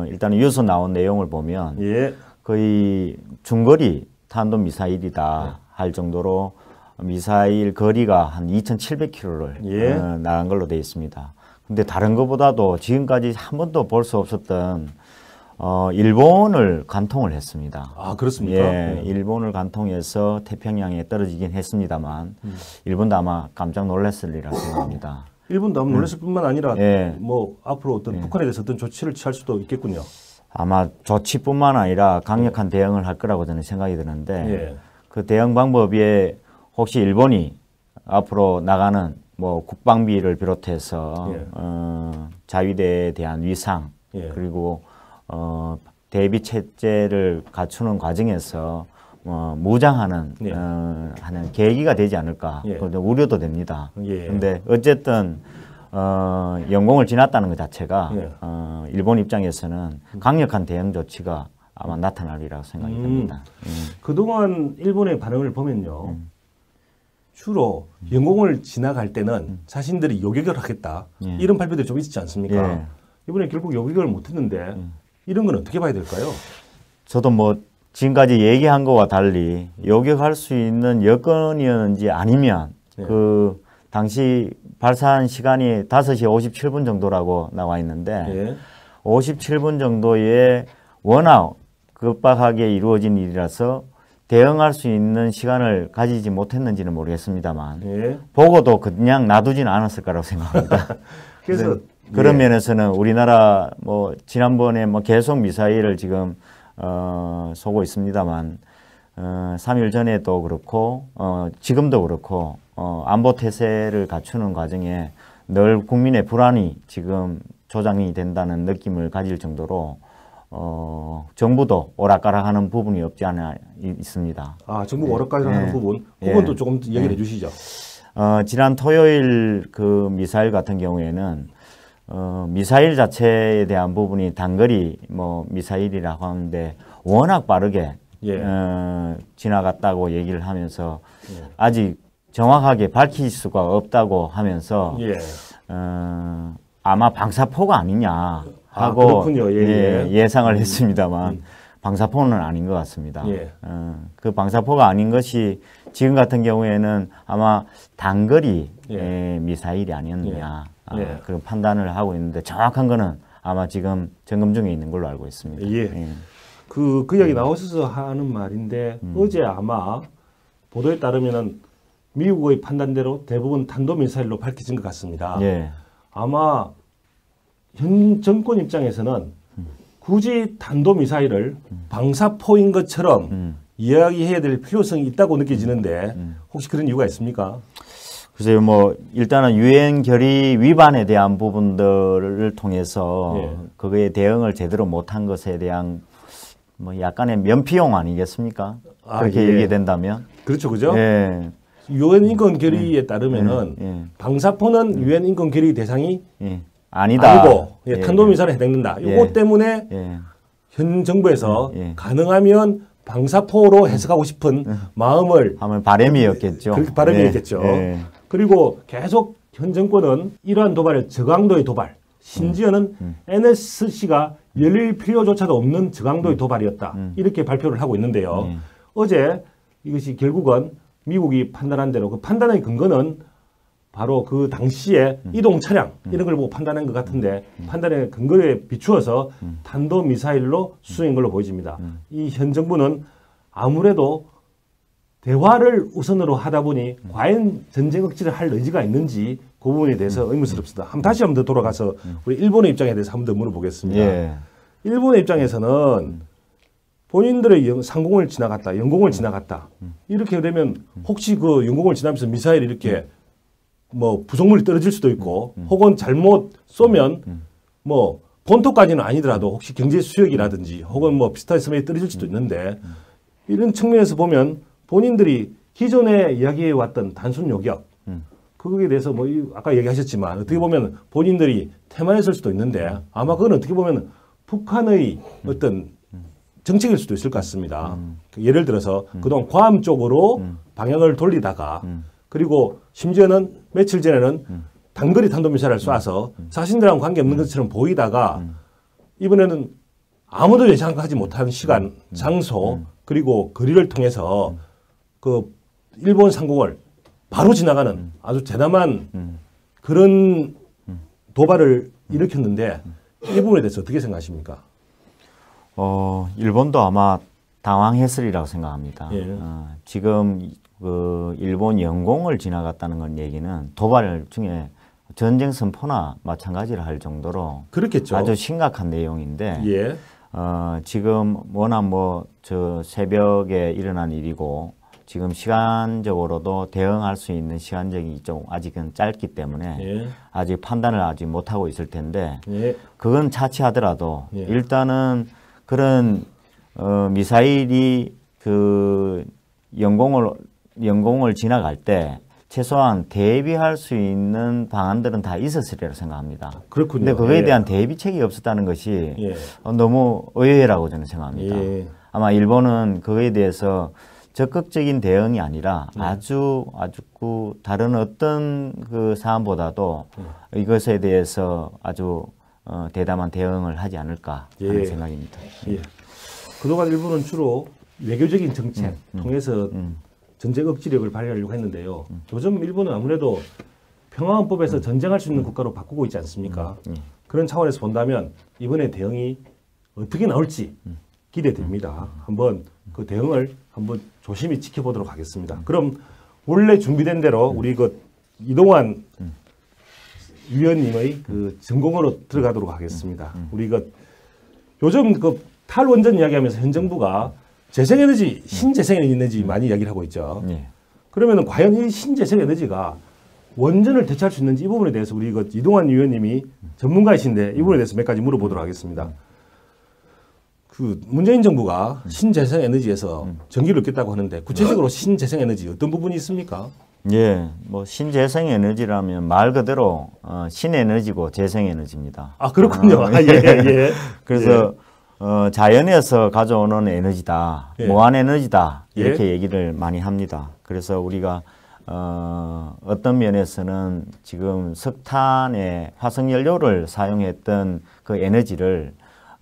일단 뉴스 나온 내용을 보면 예. 거의 중거리 탄도 미사일이다 할 정도로 미사일 거리가 한 2,700km를 예. 나간 걸로 되어 있습니다. 근데 다른 것보다도 지금까지 한 번도 볼 수 없었던 일본을 관통을 했습니다. 아, 그렇습니까? 예, 일본을 관통해서 태평양에 떨어지긴 했습니다만 일본도 아마 깜짝 놀랐으리라 생각합니다. 일본도 아마 놀랐을 뿐만 아니라 예. 뭐 앞으로 어떤 북한에 대해서 어떤 조치를 취할 수도 있겠군요. 아마 조치뿐만 아니라 강력한 대응을 할 거라고 저는 생각이 드는데 예. 그 대응 방법에 혹시 일본이 앞으로 나가는 뭐 국방비를 비롯해서 예. 자위대에 대한 위상 예. 그리고 대비 체제를 갖추는 과정에서 무장하는 예. 하는 계기가 되지 않을까 예. 그런 우려도 됩니다. 예. 그런데 어쨌든 영공을 지났다는 것 자체가 예. 일본 입장에서는 강력한 대응 조치가 아마 나타나리라고 생각이 듭니다. 그동안 일본의 반응을 보면요. 주로 영공을 지나갈 때는 자신들이 요격을 하겠다. 예. 이런 발표들이 좀 있지 않습니까? 예. 이번에 결국 요격을 못했는데 이런 건 어떻게 봐야 될까요? 저도 뭐 지금까지 얘기한 것과 달리 요격할 수 있는 여건이었는지 아니면 예. 그 당시 발사한 시간이 5시 57분 정도라고 나와 있는데 예. 57분 정도에 워낙 급박하게 이루어진 일이라서 대응할 수 있는 시간을 가지지 못했는지는 모르겠습니다만 예. 보고도 그냥 놔두지는 않았을 거라고 생각합니다. 그래서 그런 예. 면에서는 우리나라 뭐 지난번에 뭐 계속 미사일을 지금 쏘고 있습니다만 3일 전에도 그렇고 지금도 그렇고 안보 태세를 갖추는 과정에 늘 국민의 불안이 지금 조장이 된다는 느낌을 가질 정도로 정부도 오락가락하는 부분이 없지 않아 있습니다. 아, 정부가 오락가락하는 예. 부분, 예. 그건 또 조금 얘기를 해주시죠. 지난 토요일 그 미사일 같은 경우에는 미사일 자체에 대한 부분이 단거리 뭐 미사일이라고 하는데 워낙 빠르게 예. 지나갔다고 얘기를 하면서 예. 아직 정확하게 밝힐 수가 없다고 하면서 예. 아마 방사포가 아니냐 하고 그렇군요. 예. 예상을 했습니다만 방사포는 아닌 것 같습니다. 예. 그 방사포가 아닌 것이 지금 같은 경우에는 아마 단거리 예. 미사일이 아니었느냐 예. 그런 판단을 하고 있는데 정확한 거는 아마 지금 점검 중에 있는 걸로 알고 있습니다. 예. 그 이야기 나오셔서 하는 말인데 어제 아마 보도에 따르면은 미국의 판단대로 대부분 탄도미사일로 밝혀진 것 같습니다. 예. 아마 현 정권 입장에서는 굳이 탄도미사일을 방사포인 것처럼 이야기해야 될 필요성이 있다고 느껴지는데 혹시 그런 이유가 있습니까? 글쎄요, 뭐 일단은 유엔 결의 위반에 대한 부분들을 통해서 예. 그거에 대응을 제대로 못한 것에 대한 뭐 약간의 면피용 아니겠습니까? 아, 그렇게 예. 얘기된다면. 그렇죠, 그죠? 예. 유엔 인권 결의에 따르면은 예. 방사포는 유엔 인권 결의 대상이 예. 아니다. 아니고 예. 탄도미사일에 해당된다. 예. 이것 때문에 예. 현 정부에서 예. 가능하면 방사포로 해석하고 싶은 마음을 하면 바람이었겠죠. 그렇게 바람이었겠죠. 예. 그리고 계속 현 정권은 이러한 도발을 저강도의 도발, 심지어는 NSC가 열릴 필요조차도 없는 저강도의 도발이었다. 이렇게 발표를 하고 있는데요. 어제 이것이 결국은 미국이 판단한 대로 그 판단의 근거는 바로 그 당시에 이동 차량 이런 걸 보고 판단한 것 같은데 판단의 근거에 비추어서 탄도미사일로 수행한 걸로 보여집니다. 이 현 정부는 아무래도 대화를 우선으로 하다 보니 과연 전쟁 억지를 할 의지가 있는지 그 부분에 대해서 의문스럽습니다. 다시 한 번 더 돌아가서 우리 일본의 입장에 대해서 한 번 더 물어보겠습니다. 예. 일본의 입장에서는 본인들의 상공을 지나갔다, 영공을 지나갔다. 이렇게 되면 혹시 그 영공을 지나면서 미사일이 이렇게 뭐 부속물이 떨어질 수도 있고 혹은 잘못 쏘면 뭐 본토까지는 아니더라도 혹시 경제 수역이라든지 혹은 뭐 비슷한 섬에 떨어질 수도 있는데 이런 측면에서 보면 본인들이 기존에 이야기해 왔던 단순 요격 그거에 대해서 뭐 아까 얘기하셨지만 어떻게 보면 본인들이 태만했을 수도 있는데 아마 그건 어떻게 보면 북한의 어떤 정책일 수도 있을 것 같습니다. 예를 들어서 그동안 괌 쪽으로 방향을 돌리다가 그리고 심지어는 며칠 전에는 단거리 탄도미사일을 쏴서 자신들하고 관계없는 것처럼 보이다가 이번에는 아무도 예상하지 못한 시간, 장소 그리고 거리를 통해서 그 일본 상공을 바로 지나가는 아주 대담한 그런 도발을 일으켰는데 이 부분에 대해서 어떻게 생각하십니까? 일본도 아마 당황했으리라고 생각합니다. 예. 지금 그 일본 영공을 지나갔다는 건 얘기는 도발 중에 전쟁 선포나 마찬가지를 할 정도로 그렇겠죠. 아주 심각한 내용인데 예. 지금 워낙 뭐 저 새벽에 일어난 일이고 지금 시간적으로도 대응할 수 있는 시간적이 좀 아직은 짧기 때문에 예. 아직 판단을 아직 못하고 있을 텐데 예. 그건 차치하더라도 예. 일단은 그런 미사일이 그 영공을 지나갈 때 최소한 대비할 수 있는 방안들은 다 있었으리라고 생각합니다. 그렇군요. 근데 그거에 예. 대한 대비책이 없었다는 것이 예. 너무 의외라고 저는 생각합니다. 예. 아마 일본은 그거에 대해서 적극적인 대응이 아니라 아주 다른 어떤 그 사안보다도 이것에 대해서 아주 대담한 대응을 하지 않을까 하는 예. 생각입니다. 예. 그동안 일본은 주로 외교적인 정책 통해서 전쟁 억지력을 발휘하려고 했는데요. 요즘 일본은 아무래도 평화헌법에서 전쟁할 수 있는 국가로 바꾸고 있지 않습니까? 그런 차원에서 본다면 이번에 대응이 어떻게 나올지 기대됩니다. 한번 그 대응을 한번 조심히 지켜보도록 하겠습니다. 그럼 원래 준비된 대로 우리 그 이동환 위원님의 그 전공으로 들어가도록 하겠습니다. 우리 그 요즘 그 탈원전 이야기하면서 현 정부가 재생에너지, 신재생에너지 많이 이야기를 하고 있죠. 예. 그러면 과연 이 신재생에너지가 원전을 대체할 수 있는지 이 부분에 대해서 우리 그 이동환 위원님이 전문가이신데 이 부분에 대해서 몇 가지 물어보도록 하겠습니다. 그 문재인 정부가 신재생에너지에서 전기를 얻겠다고 하는데 구체적으로 신재생에너지 어떤 부분이 있습니까? 예, 뭐 신재생에너지라면 말 그대로 신에너지고 재생에너지입니다. 아 그렇군요. 아, 예, 예. 그래서 자연에서 가져오는 에너지다, 예. 무한에너지다 이렇게 예. 얘기를 많이 합니다. 그래서 우리가 어떤 면에서는 지금 석탄의 화석연료를 사용했던 그 에너지를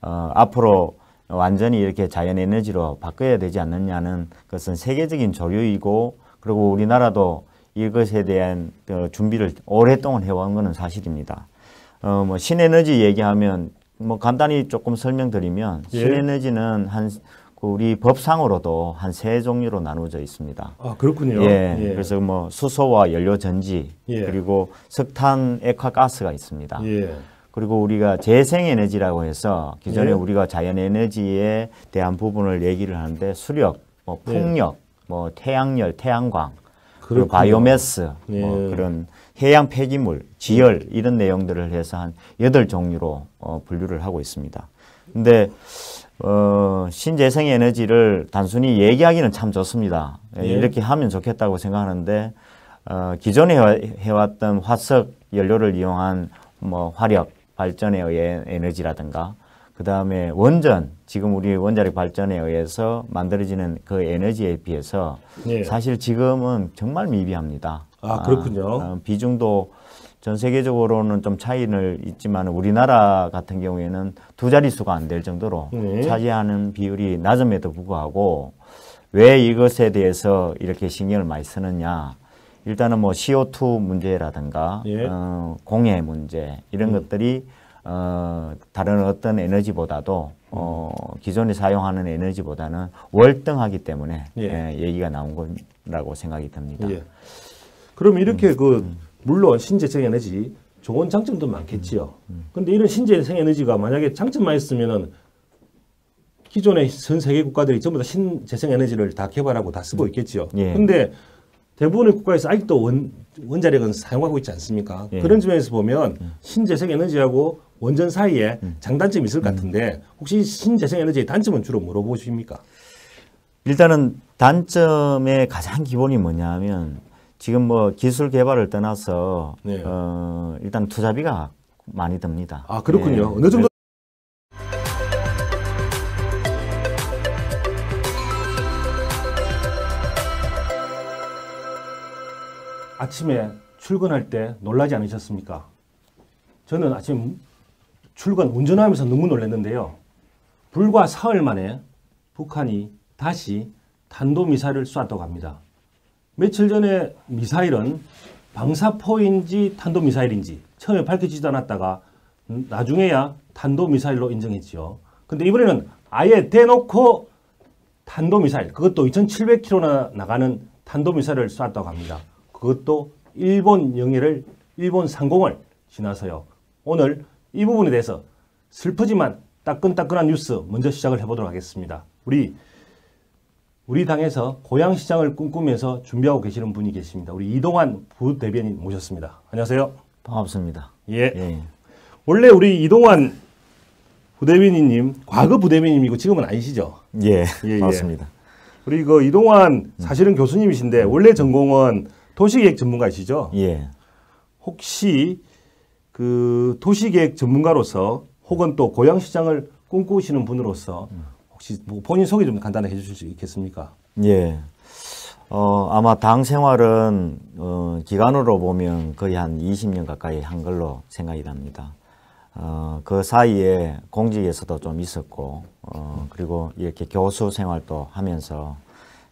앞으로 완전히 이렇게 자연에너지로 바꿔야 되지 않느냐는 것은 세계적인 조류이고 그리고 우리나라도 이것에 대한 준비를 오랫동안 해온 것은 사실입니다. 뭐 신에너지 얘기하면 뭐 간단히 조금 설명드리면 예. 신에너지는 우리 법상으로도 한 세 종류로 나누어져 있습니다. 아 그렇군요. 예, 예. 그래서 뭐 수소와 연료 전지 예. 그리고 석탄 액화가스가 있습니다. 예. 그리고 우리가 재생에너지라고 해서 기존에 예. 우리가 자연에너지에 대한 부분을 얘기를 하는데 수력, 뭐 풍력, 뭐 태양열, 태양광, 그리고 그렇군요. 바이오매스, 예. 뭐 그런 해양 폐기물, 지열 이런 내용들을 해서 한 8종류로 분류를 하고 있습니다. 근데 신재생에너지를 단순히 얘기하기는 참 좋습니다. 예. 이렇게 하면 좋겠다고 생각하는데 기존에 해왔던 화석 연료를 이용한 뭐 화력 발전에 의해 에너지라든가 그 다음에 원전, 지금 우리 원자력 발전에 의해서 만들어지는 그 에너지에 비해서 예. 사실 지금은 정말 미비합니다. 아, 그렇군요. 비중도 전 세계적으로는 좀 차이는 있지만 우리나라 같은 경우에는 두 자릿수가 안 될 정도로 차지하는 비율이 낮음에도 불구하고 왜 이것에 대해서 이렇게 신경을 많이 쓰느냐. 일단은 뭐 CO2 문제라든가 예. 공해 문제 이런 것들이 다른 어떤 에너지보다도 기존에 사용하는 에너지보다는 월등하기 때문에 얘기가 나온 거라고 생각이 듭니다. 예. 그럼 이렇게 물론 신재생에너지 좋은 장점도 많겠지요. 근데 이런 신재생에너지가 만약에 장점만 있으면은 기존의 전 세계 국가들이 전부 다 신재생에너지를 다 개발하고 다 쓰고 있겠지요. 예. 근데 대부분의 국가에서 아직도 원자력은 사용하고 있지 않습니까? 예. 그런 점에서 보면 신재생에너지하고 원전 사이에 장단점이 있을 것 같은데 혹시 신재생에너지의 단점은 주로 뭐로 보십니까? 일단은 단점의 가장 기본이 뭐냐면 지금 뭐 기술 개발을 떠나서 네. 일단 투자비가 많이 듭니다. 아 그렇군요. 예. 어느 정도 아침에 출근할 때 놀라지 않으셨습니까? 저는 아침 출근 운전하면서 너무 놀랐는데요. 불과 사흘 만에 북한이 다시 탄도미사일을 쐈다고 합니다. 며칠 전에 미사일은 방사포인지 탄도미사일인지 처음에 밝혀지지도 않았다가 나중에야 탄도미사일로 인정했죠. 근데 이번에는 아예 대놓고 탄도미사일, 그것도 2700km나 나가는 탄도미사일을 쐈다고 합니다. 그것도 일본 영해를, 일본 상공을 지나서요. 오늘 이 부분에 대해서 슬프지만 따끈따끈한 뉴스 먼저 시작을 해보도록 하겠습니다. 우리 당에서 고향시장을 꿈꾸면서 준비하고 계시는 분이 계십니다. 우리 이동환 부대변인 모셨습니다. 안녕하세요. 반갑습니다. 예. 예. 원래 우리 이동환 부대변인님, 과거 부대변인이고 지금은 아니시죠? 예, 예. 맞습니다. 우리 그 이동환 사실은 교수님이신데 원래 전공은 도시계획 전문가이시죠? 예. 혹시 그 도시계획 전문가로서 혹은 또 고향시장을 꿈꾸시는 분으로서 혹시 뭐 본인 소개 좀 간단하게 해주실 수 있겠습니까? 예. 아마 당 생활은 기간으로 보면 거의 한 20년 가까이 한 걸로 생각이 납니다. 그 사이에 공직에서도 좀 있었고, 그리고 이렇게 교수 생활도 하면서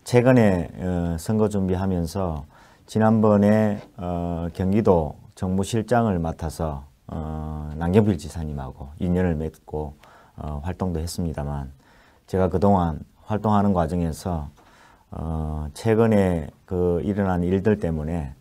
최근에 선거 준비하면서 지난번에 경기도 정무실장을 맡아서 남경필 지사님하고 인연을 맺고 활동도 했습니다만, 제가 그동안 활동하는 과정에서 최근에 그 일어난 일들 때문에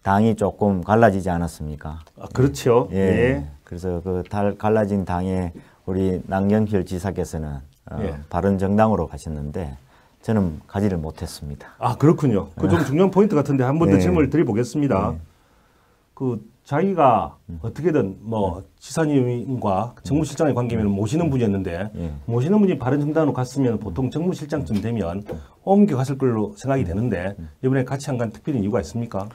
당이 조금 갈라지지 않았습니까? 아, 그렇죠. 예. 예. 그래서 그 갈라진 당에 우리 남경필 지사께서는 예. 바른정당으로 가셨는데 저는 가지를 못했습니다. 아, 그렇군요. 그 좀 중요한 포인트 같은데 한 번 더 네. 질문을 드려보겠습니다. 그 자기가 어떻게든 뭐 지사님과 정무실장의 관계면 모시는 분이었는데 예. 모시는 분이 바른정당으로 갔으면 보통 정무실장쯤 되면 옮겨갔을 걸로 생각이 되는데 이번에 같이 안 간 특별한 이유가 있습니까?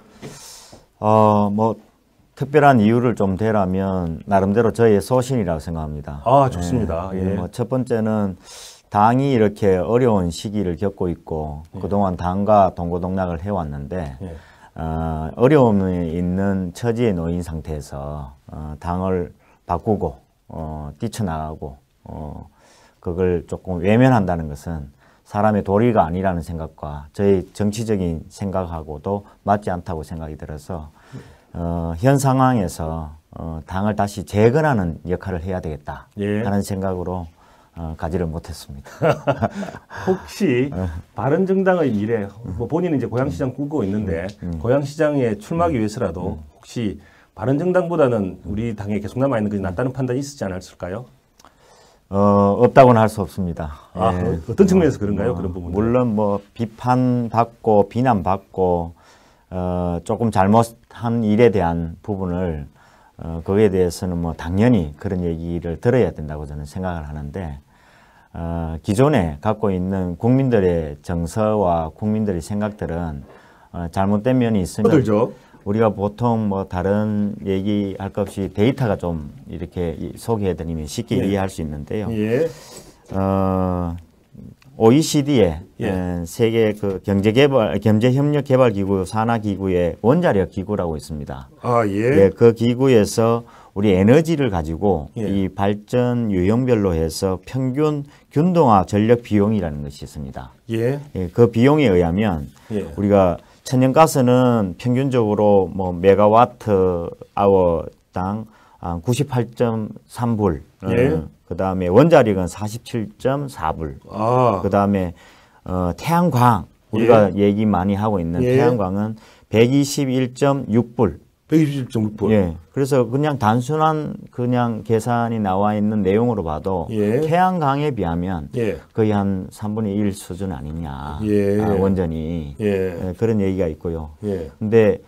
뭐 특별한 이유를 좀 대라면 나름대로 저의 소신이라고 생각합니다. 아, 좋습니다. 예. 뭐 첫 번째는 당이 이렇게 어려운 시기를 겪고 있고 그동안 당과 동고동락을 해왔는데 예. 어려움이 있는 처지에 놓인 상태에서 당을 바꾸고 뛰쳐나가고 그걸 조금 외면한다는 것은 사람의 도리가 아니라는 생각과 저의 정치적인 생각하고도 맞지 않다고 생각이 들어서 현 상황에서 당을 다시 재건하는 역할을 해야 되겠다 예. 하는 생각으로 가지를 못했습니다. 혹시 바른정당의 미래, 뭐 본인은 이제 고향시장 꿈꾸고 있는데 고향시장에 출마하기 위해서라도 혹시 바른정당보다는 우리 당에 계속 남아 있는 것이 낫다는 판단이 있었지 않았을까요? 없다고는 할 수 없습니다. 아, 예. 어떤 측면에서 그런가요? 그런 부분. 물론 뭐 비판받고 비난받고 조금 잘못한 일에 대한 부분을 거기에 대해서는 뭐 당연히 그런 얘기를 들어야 된다고 저는 생각을 하는데 기존에 갖고 있는 국민들의 정서와 국민들의 생각들은 잘못된 면이 있으면 들죠. 우리가 보통 뭐 다른 얘기할 것 없이 데이터가 좀 이렇게 소개해드리면 쉽게 예. 이해할 수 있는데요. 예. OECD의 예. 세계 그 경제협력개발기구 산하기구의 원자력 기구라고 있습니다. 아, 예. 예, 그 기구에서 우리 에너지를 가지고 예. 이 발전 유형별로 해서 평균 균등화 전력 비용이라는 것이 있습니다. 예. 예, 그 비용에 의하면 예. 우리가 천연가스는 평균적으로 뭐 메가와트 아워당 98.3불, 예. 그 다음에 원자력은 47.4불, 아. 그 다음에 태양광 우리가 얘기 많이 하고 있는 예. 태양광은 121.6불. 120.6불. 예. 그래서 그냥 단순한 그냥 계산이 나와 있는 내용으로 봐도 예. 태양광에 비하면 예. 거의 한 3분의 1 수준 아니냐. 예. 원전이. 예. 그런 얘기가 있고요. 예. 근데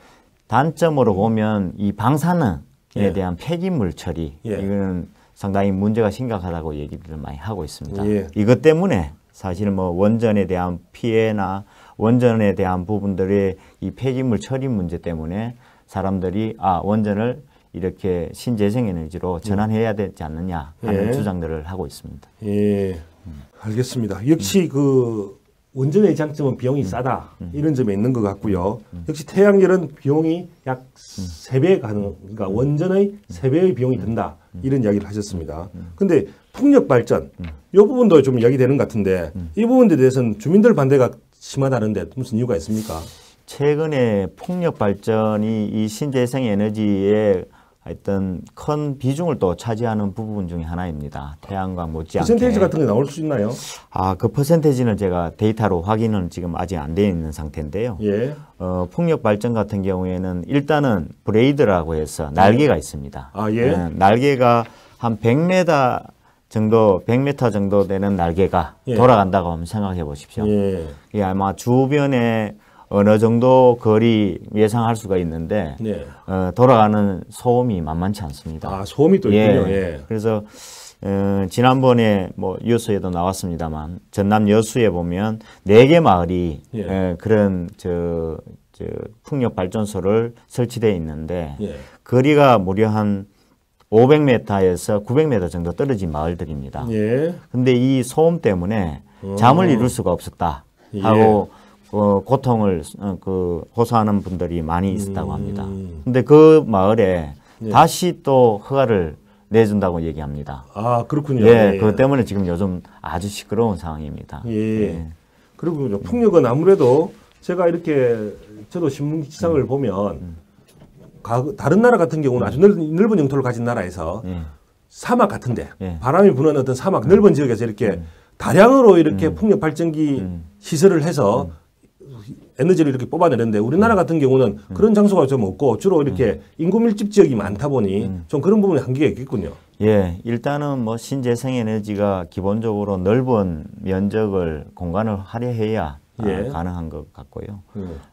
단점으로 보면 이 방사능에 예. 대한 폐기물 처리 예. 이거는 상당히 문제가 심각하다고 얘기를 많이 하고 있습니다. 예. 이것 때문에 사실 뭐 원전에 대한 피해나 원전에 대한 부분들의 이 폐기물 처리 문제 때문에 사람들이 원전을 이렇게 신재생에너지로 전환해야 되지 않느냐 하는 예. 주장들을 하고 있습니다. 예. 알겠습니다. 역시 그 원전의 장점은 비용이 싸다 이런 점에 있는 것 같고요. 역시 태양열은 비용이 약 3배 가능, 그러니까 원전의 3배의 비용이 든다 이런 이야기를 하셨습니다. 근데 풍력 발전 이 부분도 좀 이야기되는 것 같은데 이 부분에 대해서는 주민들 반대가 심하다는데 무슨 이유가 있습니까? 최근에 풍력 발전이 이 신재생 에너지의 어떤 큰 비중을 또 차지하는 부분 중에 하나입니다. 태양광 못지않게. 퍼센테이지 같은 게 나올 수 있나요? 그 퍼센테이지는 제가 데이터로 확인은 지금 아직 안 되어 있는 상태인데요. 예. 풍력 발전 같은 경우에는 일단은 브레이드라고 해서 날개가 있습니다. 예. 날개가 한 100m 정도 되는 날개가 돌아간다고 한번 생각해 보십시오. 이게 아마 주변에 어느 정도 거리 예상할 수가 있는데 돌아가는 소음이 만만치 않습니다. 소음이 또 있군요. 그래서 지난번에 뭐 뉴스에도 나왔습니다만 전남 여수에 보면 4개 마을이 그런 풍력 발전소를 설치되어 있는데 거리가 무려 한 500m에서 900m 정도 떨어진 마을들입니다. 근데 이 소음 때문에 잠을 이룰 수가 없었다 하고 고통을 호소하는 분들이 많이 있었다고 합니다. 근데 그 마을에 다시 또 허가를 내준다고 얘기합니다. 그렇군요. 그것 때문에 지금 요즘 아주 시끄러운 상황입니다. 그리고 풍력은 아무래도 제가 이렇게 저도 신문 기사를 보면 다른 나라 같은 경우는 아주 넓은 영토를 가진 나라에서 사막 같은데 바람이 부는 어떤 사막 넓은 지역에서 이렇게 다량으로 이렇게 풍력 발전기 시설을 해서 에너지를 이렇게 뽑아내는데 우리나라 같은 경우는 그런 장소가 좀 없고 주로 이렇게 인구 밀집 지역이 많다 보니 좀 그런 부분에 한계가 있겠군요. 일단은 뭐 신재생 에너지가 기본적으로 넓은 면적을 공간을 할애해야 가능한 것 같고요.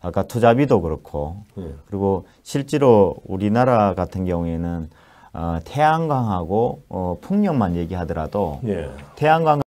아까 투자비도 그렇고 그리고 실제로 우리나라 같은 경우에는 태양광하고 풍력만 얘기하더라도 태양광